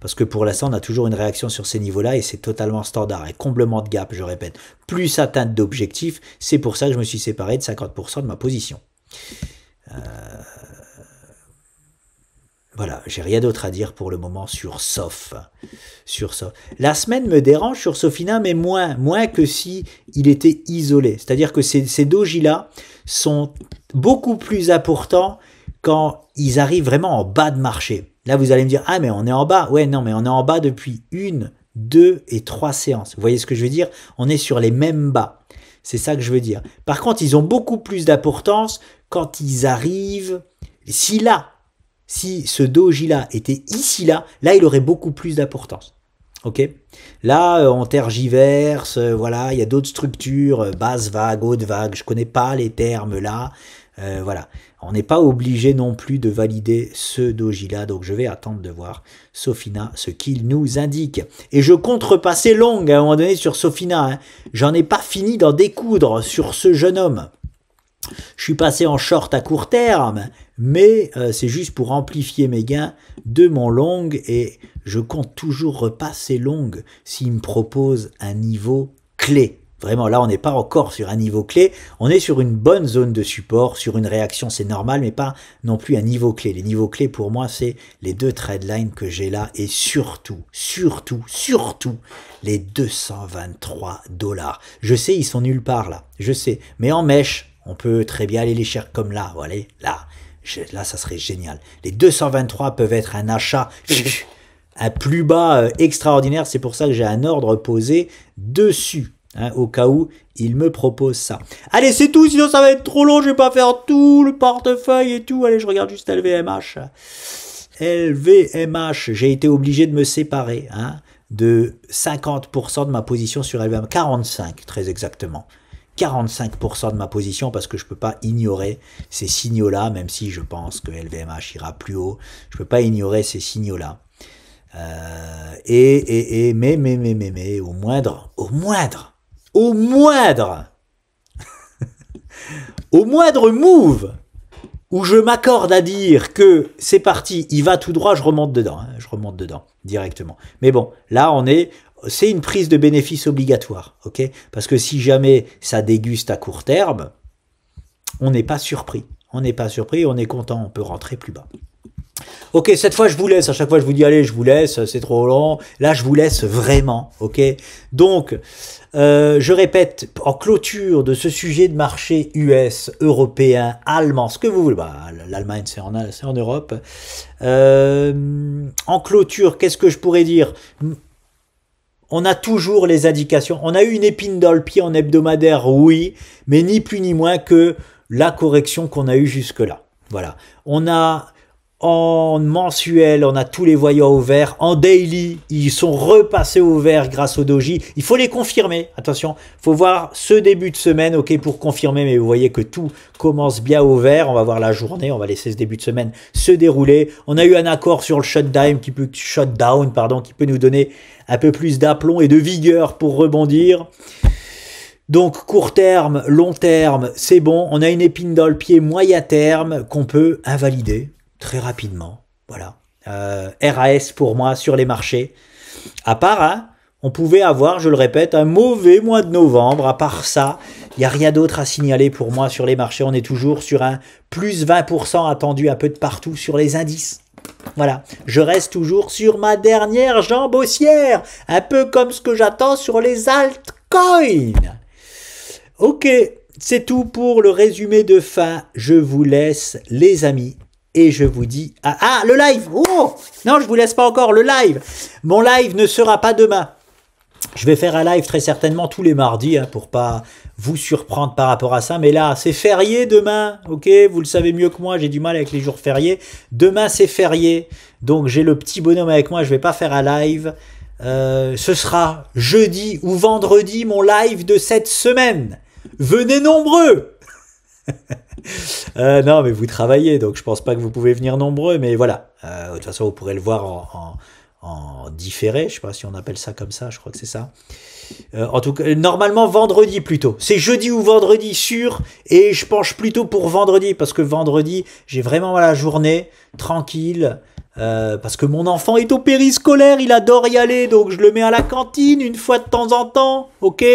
Parce que pour l'instant, on a toujours une réaction sur ces niveaux-là et c'est totalement standard. Et comblement de gap, je répète, plus atteinte d'objectif, c'est pour ça que je me suis séparé de 50% de ma position. Voilà, j'ai rien d'autre à dire pour le moment sur SOF. La semaine me dérange sur Sofina, mais moins que si il était isolé. C'est-à-dire que ces dojis-là sont beaucoup plus importants quand ils arrivent vraiment en bas de marché. Là, vous allez me dire, ah, mais on est en bas. Ouais, non, mais on est en bas depuis 1, 2 et 3 séances. Vous voyez ce que je veux dire? On est sur les mêmes bas. C'est ça que je veux dire. Par contre, ils ont beaucoup plus d'importance quand ils arrivent. Si ce doji-là était ici, là, il aurait beaucoup plus d'importance. Ok? Là, on tergiverse, voilà, il y a d'autres structures, basse vague, haute vague, je connais pas les termes là. Voilà, on n'est pas obligé non plus de valider ce doji-là, donc je vais attendre de voir Sofina ce qu'il nous indique. Et je compte repasser long à un moment donné sur Sofina, hein. J'en ai pas fini d'en découdre sur ce jeune homme. Je suis passé en short à court terme, mais c'est juste pour amplifier mes gains de mon long et je compte toujours repasser long s'il me propose un niveau clé. Vraiment, là, on n'est pas encore sur un niveau clé, on est sur une bonne zone de support, sur une réaction, c'est normal, mais pas non plus un niveau clé. Les niveaux clés, pour moi, c'est les 2 trendlines que j'ai là, et surtout, les 223 $. Je sais, ils sont nulle part, là, je sais, mais en mèche, on peut très bien aller les chercher comme là, voilà, là, ça serait génial. Les 223 peuvent être un achat un plus bas extraordinaire, c'est pour ça que j'ai un ordre posé dessus. Hein, au cas où il me propose ça. Allez, c'est tout, sinon ça va être trop long, je vais pas faire tout le portefeuille et tout. Allez, je regarde juste LVMH. LVMH, j'ai été obligé de me séparer hein, de 50% de ma position sur LVMH. 45, très exactement. 45% de ma position parce que je peux pas ignorer ces signaux-là, même si je pense que LVMH ira plus haut. Je peux pas ignorer ces signaux-là. Mais au moindre move où je m'accorde à dire que c'est parti, il va tout droit, je remonte dedans, hein, je remonte dedans directement. Mais bon, là c'est une prise de bénéfice obligatoire, ok? Parce que si jamais ça déguste à court terme, on n'est pas surpris, on est content, on peut rentrer plus bas. Ok, cette fois je vous laisse, à chaque fois je vous dis allez je vous laisse, c'est trop long, là je vous laisse vraiment, ok. Donc, je répète, en clôture de ce sujet de marché US, européen, allemand, ce que vous voulez, bah, l'Allemagne c'est en Europe, en clôture, qu'est-ce que je pourrais dire? On a toujours les indications, on a eu une épine dans le pied en hebdomadaire, oui, mais ni plus ni moins que la correction qu'on a eue jusque-là, voilà. On a... En mensuel, on a tous les voyants au vert. En daily, ils sont repassés au vert grâce au doji. Il faut les confirmer. Attention, il faut voir ce début de semaine, ok, pour confirmer. Mais vous voyez que tout commence bien au vert. On va voir la journée. On va laisser ce début de semaine se dérouler. On a eu un accord sur le shutdown qui peut nous donner un peu plus d'aplomb et de vigueur pour rebondir. Donc, court terme, long terme, c'est bon. On a une épine dans le pied moyen terme qu'on peut invalider. Très rapidement, voilà. RAS pour moi sur les marchés. À part, hein, on pouvait avoir, je le répète, un mauvais mois de novembre. À part ça, il n'y a rien d'autre à signaler pour moi sur les marchés. On est toujours sur un plus 20% attendu un peu de partout sur les indices. Voilà, je reste toujours sur ma dernière jambe haussière. Un peu comme ce que j'attends sur les altcoins. Ok, c'est tout pour le résumé de fin. Je vous laisse, les amis. Et je vous dis... le live. Oh non, je vous laisse pas encore le live. Mon live ne sera pas demain. Je vais faire un live très certainement tous les mardis hein, pour pas vous surprendre par rapport à ça. Mais là, c'est férié demain, ok? Vous le savez mieux que moi, j'ai du mal avec les jours fériés. Demain, c'est férié, donc j'ai le petit bonhomme avec moi. Je vais pas faire un live. Ce sera jeudi ou vendredi mon live de cette semaine. Venez nombreux. Non, mais vous travaillez, donc je pense pas que vous pouvez venir nombreux. Mais voilà, de toute façon, vous pourrez le voir en différé, je sais pas si on appelle ça comme ça, je crois que c'est ça. En tout cas, normalement vendredi plutôt. C'est jeudi ou vendredi sûr, et je penche plutôt pour vendredi, parce que vendredi, j'ai vraiment la journée tranquille, parce que mon enfant est au périscolaire, il adore y aller, donc je le mets à la cantine une fois de temps en temps, ok?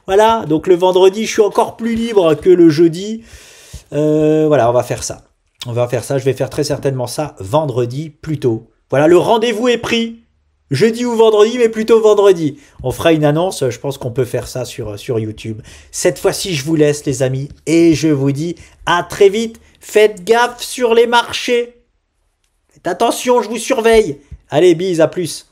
Voilà, donc le vendredi, je suis encore plus libre que le jeudi. Voilà, on va faire ça. On va faire ça, je vais faire très certainement ça vendredi plutôt. Voilà, le rendez-vous est pris. Jeudi ou vendredi, mais plutôt vendredi. On fera une annonce, je pense qu'on peut faire ça sur YouTube. Cette fois-ci, je vous laisse les amis, et je vous dis à très vite. Faites gaffe sur les marchés. Faites attention, je vous surveille. Allez, bis, à plus.